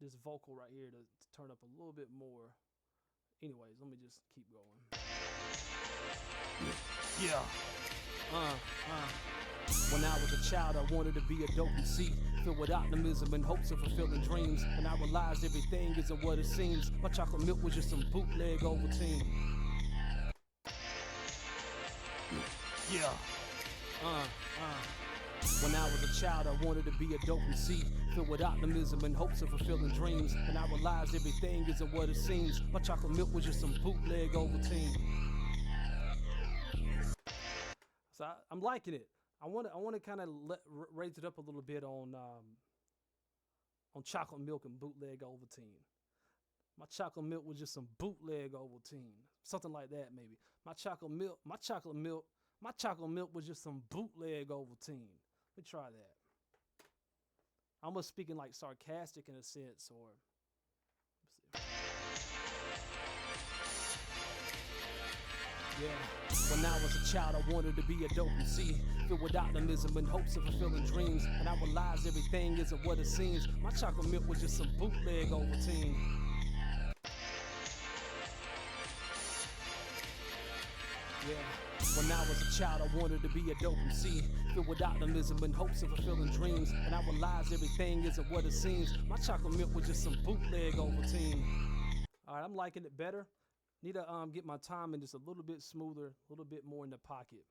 this vocal right here to turn up a little bit more. Anyways, let me just keep going. Yeah. When I was a child, I wanted to be a dope MC, filled with optimism and hopes of fulfilling dreams. And I realized everything isn't what it seems. My chocolate milk was just some bootleg Ovaltine. Yeah. When I was a child, I wanted to be a dope MC, filled with optimism and hopes of fulfilling dreams. And I realized everything isn't what it seems. My chocolate milk was just some bootleg Ovaltine. So I'm liking it. I want to kind of raise it up a little bit on chocolate milk and bootleg Ovaltine. My chocolate milk was just some bootleg Ovaltine, something like that maybe. My chocolate milk was just some bootleg Ovaltine. Let me try that. I'm almost speaking like sarcastic in a sense, or let's see. Yeah. When I was a child, I wanted to be a dope MC, filled with optimism and hopes of fulfilling dreams. And I realized everything isn't what it seems. My chocolate milk was just some bootleg Ovaltine. Yeah. When I was a child, I wanted to be a dope MC, filled with optimism and hopes of fulfilling dreams. And I realized everything isn't what it seems. My chocolate milk was just some bootleg Ovaltine. All right, I'm liking it better. Need to get my timing just a little bit smoother, a little bit more in the pocket.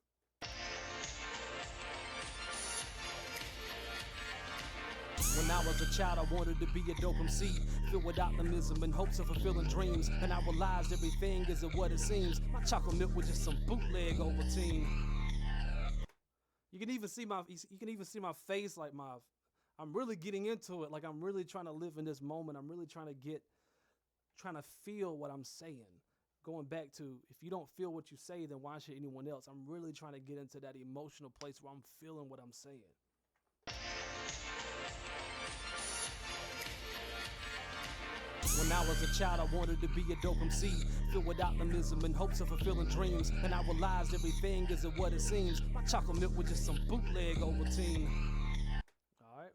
When I was a child, I wanted to be a dope MC, filled with optimism and hopes of fulfilling dreams. And I realized everything isn't what it seems. My chocolate milk was just some bootleg Ovaltine. You can even see my face, like I'm really getting into it. Like I'm really trying to live in this moment. I'm really trying to feel what I'm saying. Going back to, if you don't feel what you say, then why should anyone else? I'm really trying to get into that emotional place where I'm feeling what I'm saying. When I was a child, I wanted to be a dope MC, filled with optimism and hopes of fulfilling dreams. And I realized everything isn't what it seems. My chocolate milk was just some bootleg Ovaltine. All right,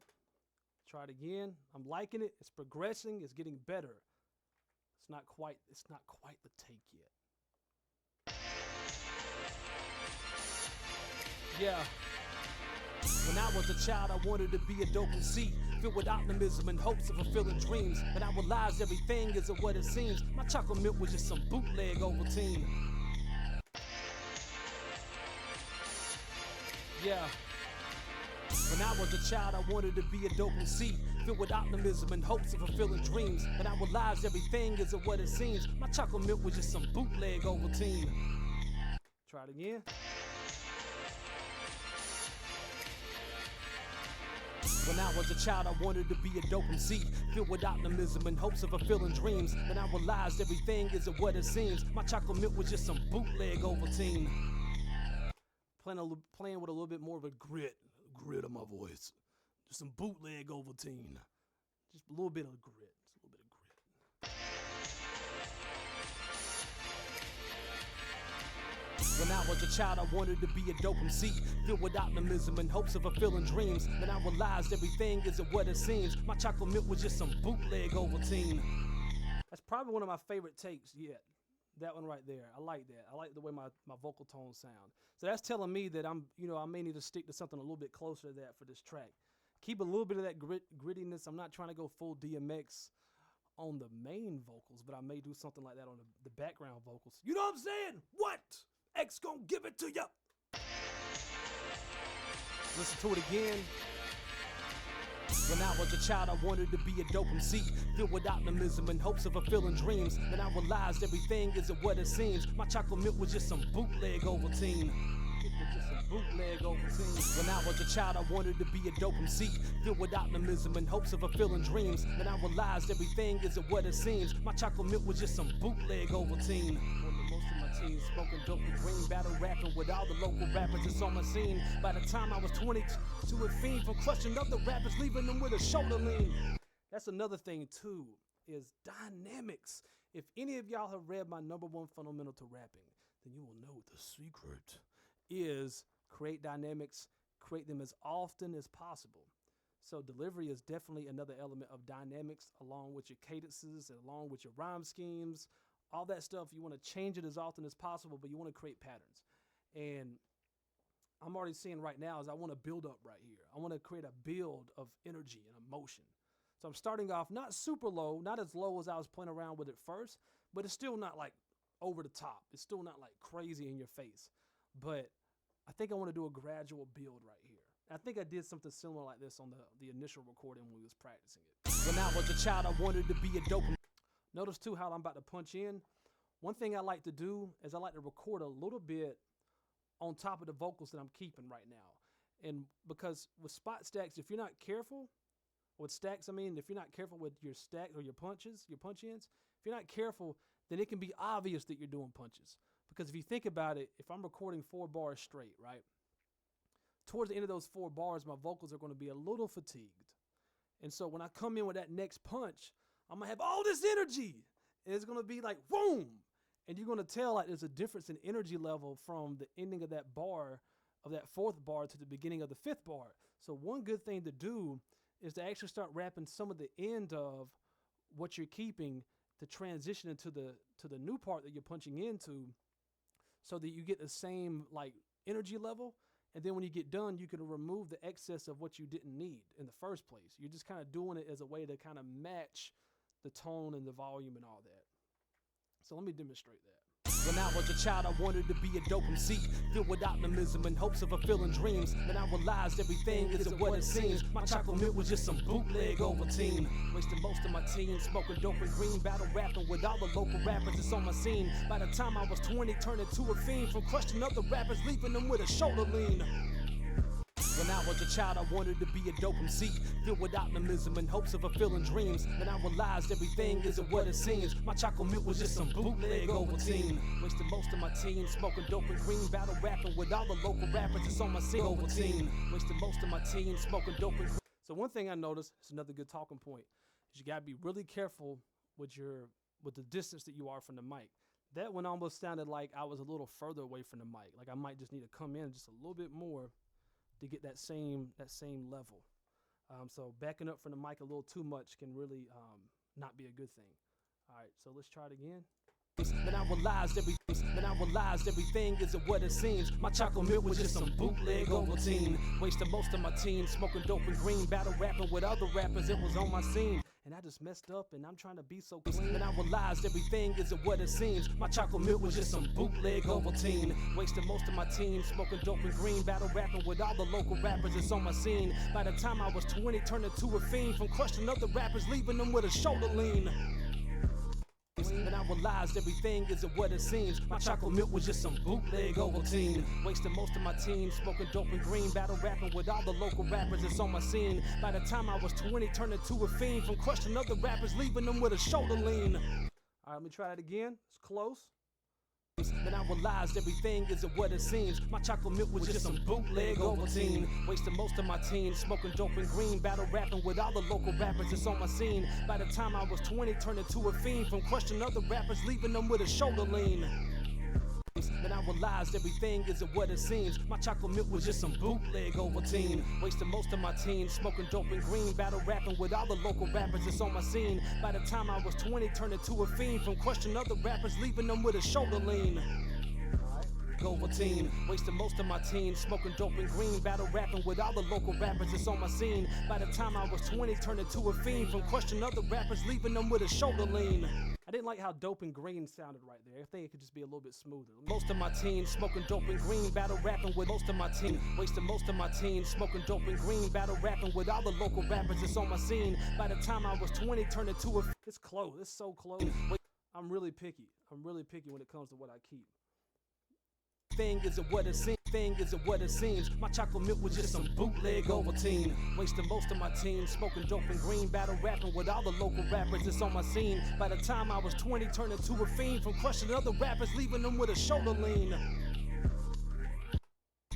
try it again. I'm liking it. It's progressing. It's getting better. It's not quite the take yet. Yeah. When I was a child, I wanted to be a dope MC, filled with optimism and hopes of fulfilling dreams. And I realized everything isn't what it seems. My chocolate milk was just some bootleg Ovaltine. Yeah. When I was a child, I wanted to be a dope MC, filled with optimism and hopes of fulfilling dreams. And I realized everything isn't what it seems. My chocolate milk was just some bootleg Ovaltine. Try it again. When I was a child, I wanted to be a dope MC, filled with optimism and hopes of fulfilling dreams. Then I realized everything isn't what it seems. My chocolate milk was just some bootleg Ovaltine. Playing with a little bit more of a grit of my voice. Just some bootleg Ovaltine. Just a little bit of grit. Just a little bit of grit. When I was a child, I wanted to be a dope MC, filled with optimism and hopes of fulfilling dreams. Then I realized everything isn't what it seems. My chocolate milk was just some bootleg Ovaltine. That's probably one of my favorite takes yet. That one right there. I like that. I like the way my vocal tones sound. So that's telling me that I may need to stick to something a little bit closer to that for this track. Keep a little bit of that grittiness. I'm not trying to go full DMX on the main vocals, but I may do something like that on the background vocals. You know what I'm saying? What? X gon' give it to ya. Listen to it again. When I was a child, I wanted to be a dope MC, filled with optimism and hopes of fulfilling dreams. Then I realized everything isn't what it seems. My chocolate milk was just some bootleg Ovaltine. Just some bootleg Ovaltine. When I was a child, I wanted to be a dope MC, filled with optimism and hopes of fulfilling dreams. Then I realized everything isn't what it seems. My chocolate milk was just some bootleg Ovaltine. Most of my teens smoking dope and green, battle rapping with all the local rappers that's on my scene. By the time I was 22, a fiend for crushing other rappers, leaving them with a shoulder lean. That's another thing too, is dynamics. If any of y'all have read my #1 fundamental to rapping, then you will know the secret is create dynamics, create them as often as possible. So delivery is definitely another element of dynamics, along with your cadences, and along with your rhyme schemes, all that stuff. You want to change it as often as possible, but you want to create patterns. And I'm already seeing right now is I want to build up right here. I want to create a build of energy and emotion. So I'm starting off not super low, not as low as I was playing around with it first, but it's still not like over the top. It's still not like crazy in your face. But I think I want to do a gradual build right here. I think I did something similar like this on the initial recording when we was practicing it. When I was a child, I wanted to be a dope. Notice too how I'm about to punch in. One thing I like to do is I like to record a little bit on top of the vocals that I'm keeping right now. And because with spot stacks, if you're not careful, with stacks, if you're not careful with your stack or your punches, your punch ins, if you're not careful, then it can be obvious that you're doing punches. Because if you think about it, if I'm recording 4 bars straight, right? Towards the end of those 4 bars, my vocals are going to be a little fatigued. And so when I come in with that next punch, I'm going to have all this energy. And it's going to be like, boom. And you're going to tell like there's a difference in energy level from the ending of that bar, of that 4th bar to the beginning of the 5th bar. So one good thing to do is to actually start rapping some of the end of what you're keeping to transition into the new part that you're punching into, so that you get the same like energy level. And then when you get done, you can remove the excess of what you didn't need in the first place. You're just kind of doing it as a way to kind of match the tone and the volume and all that. So let me demonstrate that. When I was a child, I wanted to be a dope MC, filled with optimism and hopes of fulfilling dreams. Then I realized everything isn't what it seems. My chocolate milk was just some bootleg Ovaltine. Wasted most of my teens smoking dope and green, battle rapping with all the local rappers that's on my scene. By the time I was 20, turned into a fiend from crushing other rappers, leaving them with a shoulder lean. When I was a child, I wanted to be a dope MC, filled with optimism and hopes of fulfilling dreams. Then I realized everything isn't what it seems. My chocolate milk was just some bootleg Ovaltine. Wasted most of my teens smoking dope and green, battle rapping with all the local rappers that's on my scene. Ovaltine. Wasted most of my teens smoking dope and green. So one thing I noticed, it's another good talking point, is you gotta be really careful with the distance that you are from the mic. That one almost sounded like I was a little further away from the mic. Like I might just need to come in just a little bit more to get that same level. So backing up from the mic a little too much can really not be a good thing. All right, so let's try it again. Then I realized everything isn't what it seems. My chocolate milk was just some bootleg Ovaltine. Wasted most of my teens smoking dope and green, battle rapping with other rappers, it was on my scene. And I just messed up and I'm trying to be so clean. And I realized everything isn't what it seems. My chocolate milk was just some bootleg Ovaltine. Wasted most of my teens smoking dope and green, battle rapping with all the local rappers that's on my scene. By the time I was 20, turned into a fiend from crushing other rappers, leaving them with a shoulder lean. Then I realized everything isn't what it seems. My chocolate milk was just some bootleg Ovaltine. Wasted most of my teens smoking dope and green, battle rapping with all the local rappers that's on my scene. By the time I was 20, turned into a fiend from crushing other rappers, leaving them with a shoulder lean. All right, let me try that again. It's close. Then I realized everything isn't what it seems. My chocolate milk was just some bootleg Ovaltine. Wasted most of my teens smoking dope and green, battle rapping with all the local rappers that's on my scene. By the time I was 20, turned into a fiend from crushing other rappers, leaving them with a shoulder lean. Then I realized everything isn't what it seems. My chocolate milk was just some bootleg Ovaltine. Wasted most of my teens smoking dope and green, battle rapping with all the local rappers that's on my scene. By the time I was 20, turned into a fiend from crushing other rappers, leaving them with a shoulder lean. Ovaltine. Wasted most of my teens smoking dope and green, battle rapping with all the local rappers that's on my scene. By the time I was 20, turned into a fiend from crushing other rappers, leaving them with a shoulder lean. I didn't like how dope and green sounded right there. I think it could just be a little bit smoother. Most of my teens smoking dope and green, battle rapping with most of my teens. Wasted most of my teens smoking dope and green, battle rapping with all the local rappers that's on my scene. By the time I was 20, turned into a... It's close. It's so close. I'm really picky. I'm really picky when it comes to what I keep. Thing isn't what it seems. Thing isn't what it seems. My chocolate milk was just some bootleg Ovaltine. Wasting most of my teens smoking dope and green, battle rapping with all the local rappers that's on my scene. By the time I was 20, turned into a fiend from crushing other rappers, leaving them with a shoulder lean.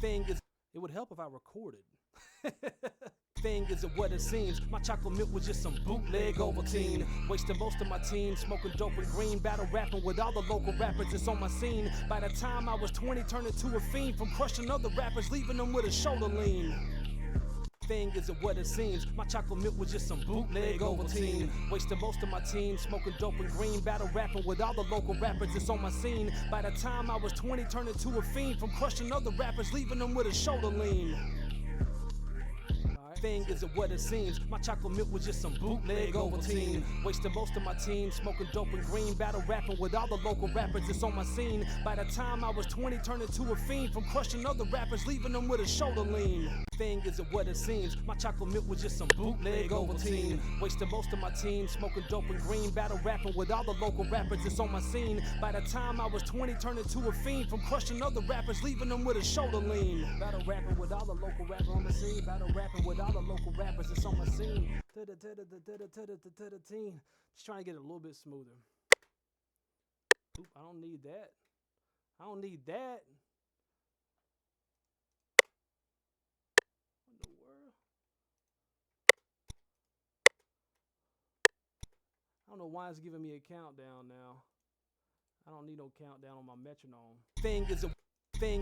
Thing is, it would help if I recorded. Thing isn't what it seems. My chocolate milk was just some bootleg Ovaltine. Wasting most of my teens smoking dope and green, battle rapping with all the local rappers that's on my scene. By the time I was 20, turned into a fiend from crushing other rappers, leaving them with a shoulder lean. Thing isn't what it seems. My chocolate milk was just some bootleg Ovaltine. Wasting most of my teens smoking dope and green, battle rapping with all the local rappers that's on my scene. By the time I was 20, turned into a fiend from crushing other rappers, leaving them with a shoulder lean. Thing isn't what it seems. My chocolate milk was just some bootleg Ovaltine. Wasting most of my teens smoking dope and green, battle rapping with all the local rappers that's on my scene. By the time I was 20, turned into a fiend from crushing other rappers, leaving them with a shoulder lean. Thing isn't what it seems. My chocolate milk was just some bootleg Ovaltine. Wasting most of my teens smoking dope and green, battle rapping with all the local rappers that's on my scene. By the time I was 20, turned into a fiend from crushing other rappers, leaving them with a shoulder lean. Battle rapping with all the local rappers on the scene. Battle rapping with all the local rappers that's on my scene. Just trying to get it a little bit smoother. Oop, I don't need that. I don't need that. What in the world? I don't know why it's giving me a countdown now. I don't need no countdown on my metronome. Thing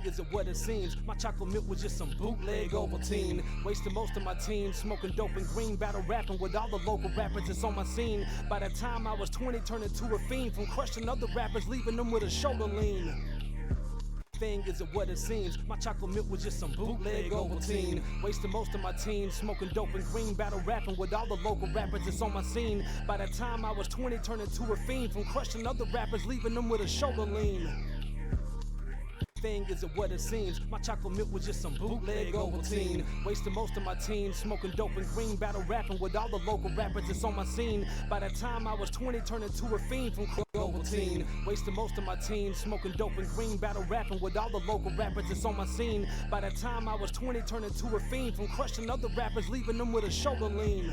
isn't what it seems. My chocolate milk was just some bootleg Ovaltine. Wasting most of my teens smoking dope and green, battle rapping with all the local rappers that's on my scene. By the time I was 20, turned into a fiend from crushing other rappers, leaving them with a shoulder lean. Thing isn't what it seems. My chocolate milk was just some bootleg Ovaltine. Wasting most of my teens smoking dope and green, battle rapping with all the local rappers that's on my scene. By the time I was 20, turned into a fiend from crushing other rappers, leaving them with a shoulder lean. Thing isn't what it seems. My chocolate milk was just some bootleg Ovaltine. Wasting most of my teens smoking dope and green, battle rapping with all the local rappers that's on my scene. By the time I was 20, turned into a fiend from Ovaltine. Wasting most of my teens smoking dope and green, battle rapping with all the local rappers that's on my scene. By the time I was 20, turned into a fiend from crushing other rappers, leaving them with a shoulder lean.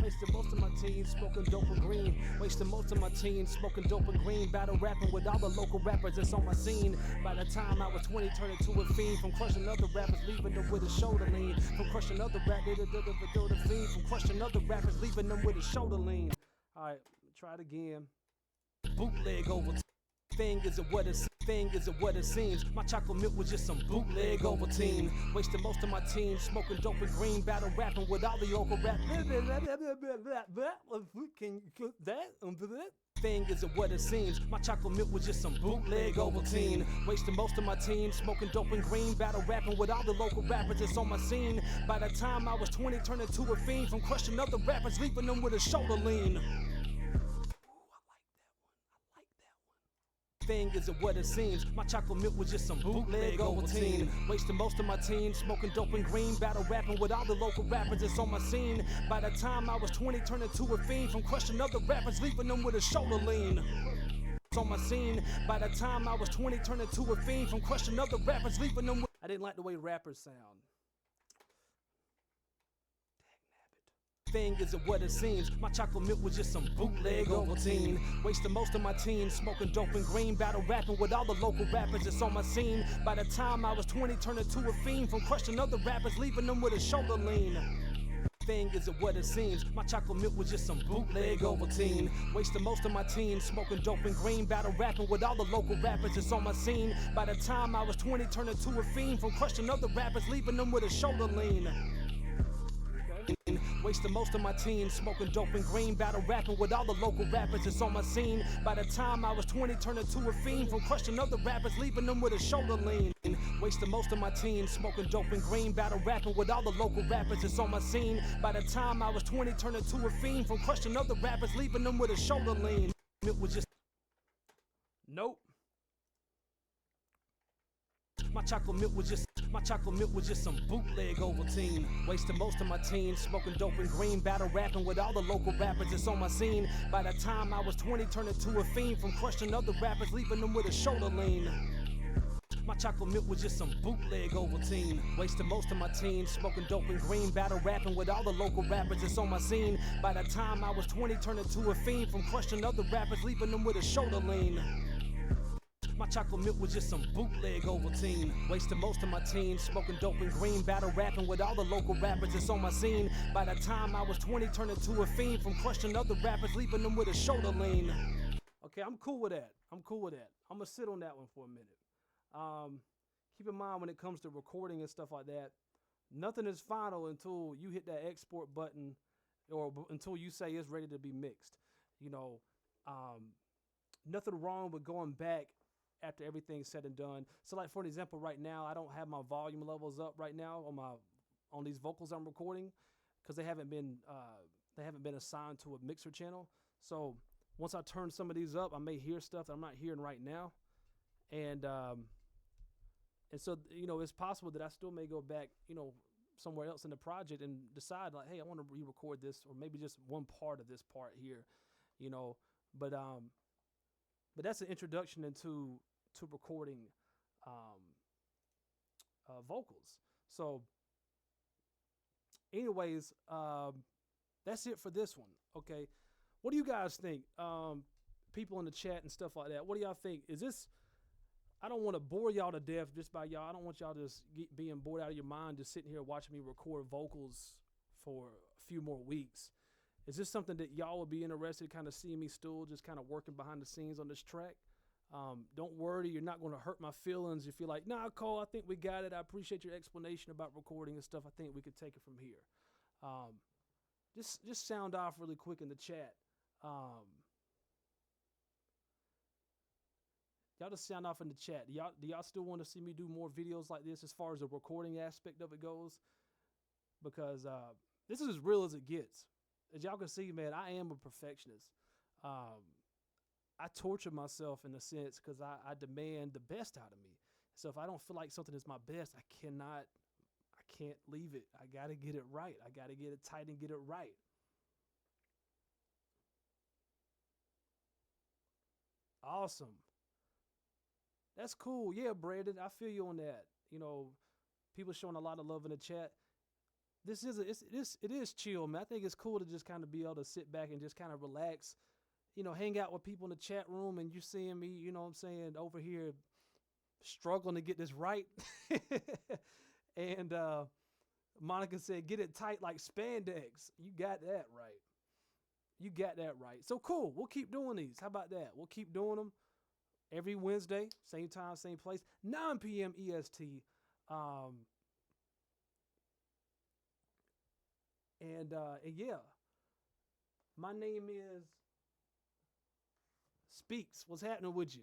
Wasting most of my teens smoking dope and green. Wasting most of my teens smoking dope and green, battle rapping with all the local rappers that's on my scene. By the time I was 20, turned into a fiend from crushing other rappers, leaving them with a shoulder lean. From crushing other rappers, from crushing other rappers, leaving them with a shoulder lean. All right, try it again. Bootleg Ovaltine. Thing isn't what it seems. My chocolate milk was just some bootleg Ovaltine. Wasting most of my teens smoking dope and green, battle rapping with all the local rappers. Thing isn't what it seems. My chocolate milk was just some bootleg Ovaltine. Wasting most of my teens smoking dope and green, battle rapping with all the local rappers that's on my scene. By the time I was 20, turned into a fiend from crushing other rappers, leaving them with a shoulder lean. Thing isn't what it seems. My chocolate milk was just some bootleg Ovaltine. Wasting most of my teens, smoking dope and green, battle rapping with all the local rappers that's on my scene. By the time I was 20, turned into a fiend from crushing other rappers, leaving them with a shoulder lean. On my scene, by the time I was 20, turned into a fiend from crushing other rappers, leaving them with. I didn't like the way rappers sound. Thing isn't what it seems. My chocolate milk was just some bootleg Ovaltine. Wasting most of my teens, smoking dope and green, battle rapping with all the local rappers that's on my scene. By the time I was 20, turned into a fiend from crushing other rappers, leaving them with a shoulder lean. Thing isn't what it seems. My chocolate milk was just some bootleg Ovaltine. Wasting most of my teens, smoking dope and green, battle rapping with all the local rappers that's on my scene. By the time I was 20, turned into a fiend from crushing other rappers, leaving them with a shoulder lean. Wasting most of my teens, smoking dope and green, battle rapping with all the local rappers that's on my scene. By the time I was 20, turned into a fiend from crushing other rappers, leaving them with a shoulder lean. Wasting most of my teens, smoking dope and green, battle rapping with all the local rappers that's on my scene. By the time I was 20, turned into a fiend from crushing other rappers, leaving them with a shoulder lean. It was just nope. My chocolate milk was just some bootleg Ovaltine. Wasting most of my teens, smoking dope and green, battle rapping with all the local rappers that's on my scene. By the time I was 20, turned into a fiend from crushing other rappers, leaving them with a shoulder lean. My chocolate milk was just some bootleg Ovaltine. Wasting most of my teens, smoking dope and green, battle rapping with all the local rappers that's on my scene. By the time I was 20, turned into a fiend from crushing other rappers, leaving them with a shoulder lean. My chocolate milk was just some bootleg Ovaltine. Wasting most of my teens, smoking dope and green, battle rapping with all the local rappers that's on my scene. By the time I was 20, turned into a fiend from crushing other rappers, leaving them with a shoulder lean. Okay, I'm cool with that. I'm gonna sit on that one for a minute. Keep in mind when it comes to recording and stuff like that, nothing is final until you hit that export button or until you say it's ready to be mixed. You know, nothing wrong with going back after everything's said and done. So like for an example, right now, I don't have my volume levels up right now on these vocals I'm recording because they haven't been assigned to a mixer channel. So once I turn some of these up, I may hear stuff that I'm not hearing right now. And so, you know, it's possible that I still may go back, you know, somewhere else in the project and decide like, hey, I want to re-record this, or maybe just one part of this part here, you know, but that's an introduction into recording vocals. So anyways, that's it for this one. Okay. What do you guys think? People in the chat and stuff like that. What do y'all think? Is this, I don't want to bore y'all to death just by y'all. I don't want y'all just being bored out of your mind, just sitting here watching me record vocals for a few more weeks. Is this something that y'all would be interested in kind of seeing me still just kind of working behind the scenes on this track? Don't worry, you're not going to hurt my feelings if you're like, nah, Cole, I think we got it. I appreciate your explanation about recording and stuff. I think we could take it from here. Just sound off really quick in the chat. Y'all just sound off in the chat. Do y'all still want to see me do more videos like this as far as the recording aspect of it goes? Because this is as real as it gets. As y'all can see, man, I am a perfectionist. I torture myself in a sense because I demand the best out of me. So if I don't feel like something is my best, I can't leave it. I got to get it right. I got to get it tight and get it right. Awesome. That's cool. Yeah, Brandon, I feel you on that. You know, people showing a lot of love in the chat. It is chill, man. I think it's cool to just kind of be able to sit back and just kind of relax, you know, hang out with people in the chat room, and you seeing me, you know what I'm saying, over here struggling to get this right. And Monica said, get it tight like spandex. You got that right. You got that right. So cool. We'll keep doing these. How about that? We'll keep doing them every Wednesday, same time, same place, 9 p.m. EST. And yeah, my name is Speaks. What's happening with you?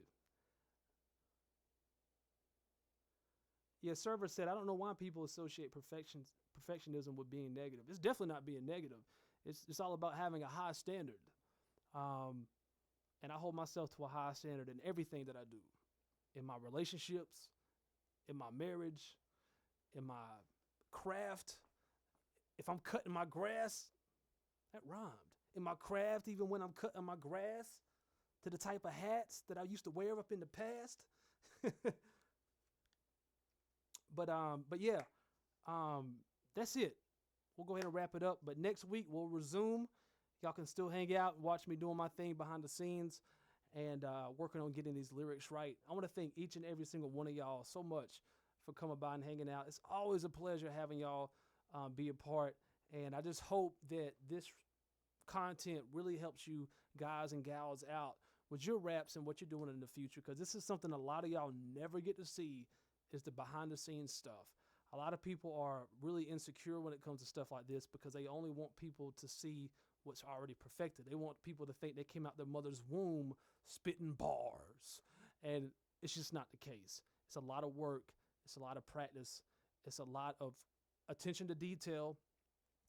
Yeah, server said, I don't know why people associate perfectionism with being negative. It's definitely not being negative. It's all about having a high standard. And I hold myself to a high standard in everything that I do, in my relationships, in my marriage, in my craft. If I'm cutting my grass, that rhymed. In my craft, even when I'm cutting my grass, to the type of hats that I used to wear up in the past. But yeah, that's it. We'll go ahead and wrap it up. But next week we'll resume. Y'all can still hang out and watch me doing my thing behind the scenes and working on getting these lyrics right. I want to thank each and every single one of y'all so much for coming by and hanging out. It's always a pleasure having y'all be a part. And I just hope that this content really helps you guys and gals out with your raps and what you're doing in the future, because this is something a lot of y'all never get to see, is the behind the scenes stuff. A lot of people are really insecure when it comes to stuff like this because they only want people to see what's already perfected. They want people to think they came out their mother's womb spitting bars, and it's just not the case. It's a lot of work. It's a lot of practice. It's a lot of attention to detail,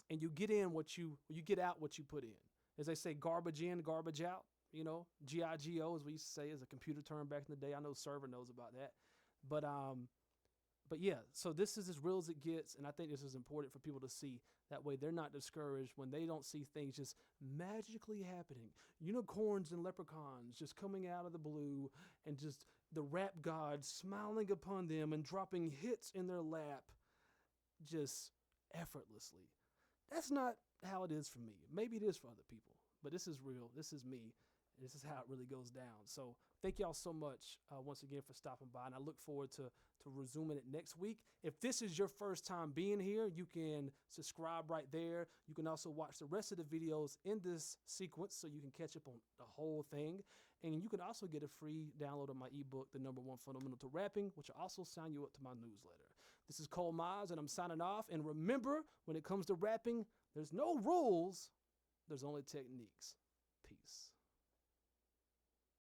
and you get out what you put in. As they say, garbage in, garbage out. You know, GIGO, as we used to say, is a computer term back in the day. I know Server knows about that. But yeah, so this is as real as it gets, and I think this is important for people to see. That way they're not discouraged when they don't see things just magically happening. Unicorns and leprechauns just coming out of the blue, and just the rap god smiling upon them and dropping hits in their lap just effortlessly. That's not how it is for me. Maybe it is for other people, but this is real. This is me. This is how it really goes down. So thank y'all so much once again for stopping by, and I look forward to resuming it next week. If this is your first time being here, you can subscribe right there. You can also watch the rest of the videos in this sequence so you can catch up on the whole thing. And you can also get a free download of my ebook, The #1 Fundamental to Rapping, which will also sign you up to my newsletter. This is Cole Mize, and I'm signing off. And remember, when it comes to rapping, there's no rules. There's only techniques. Peace.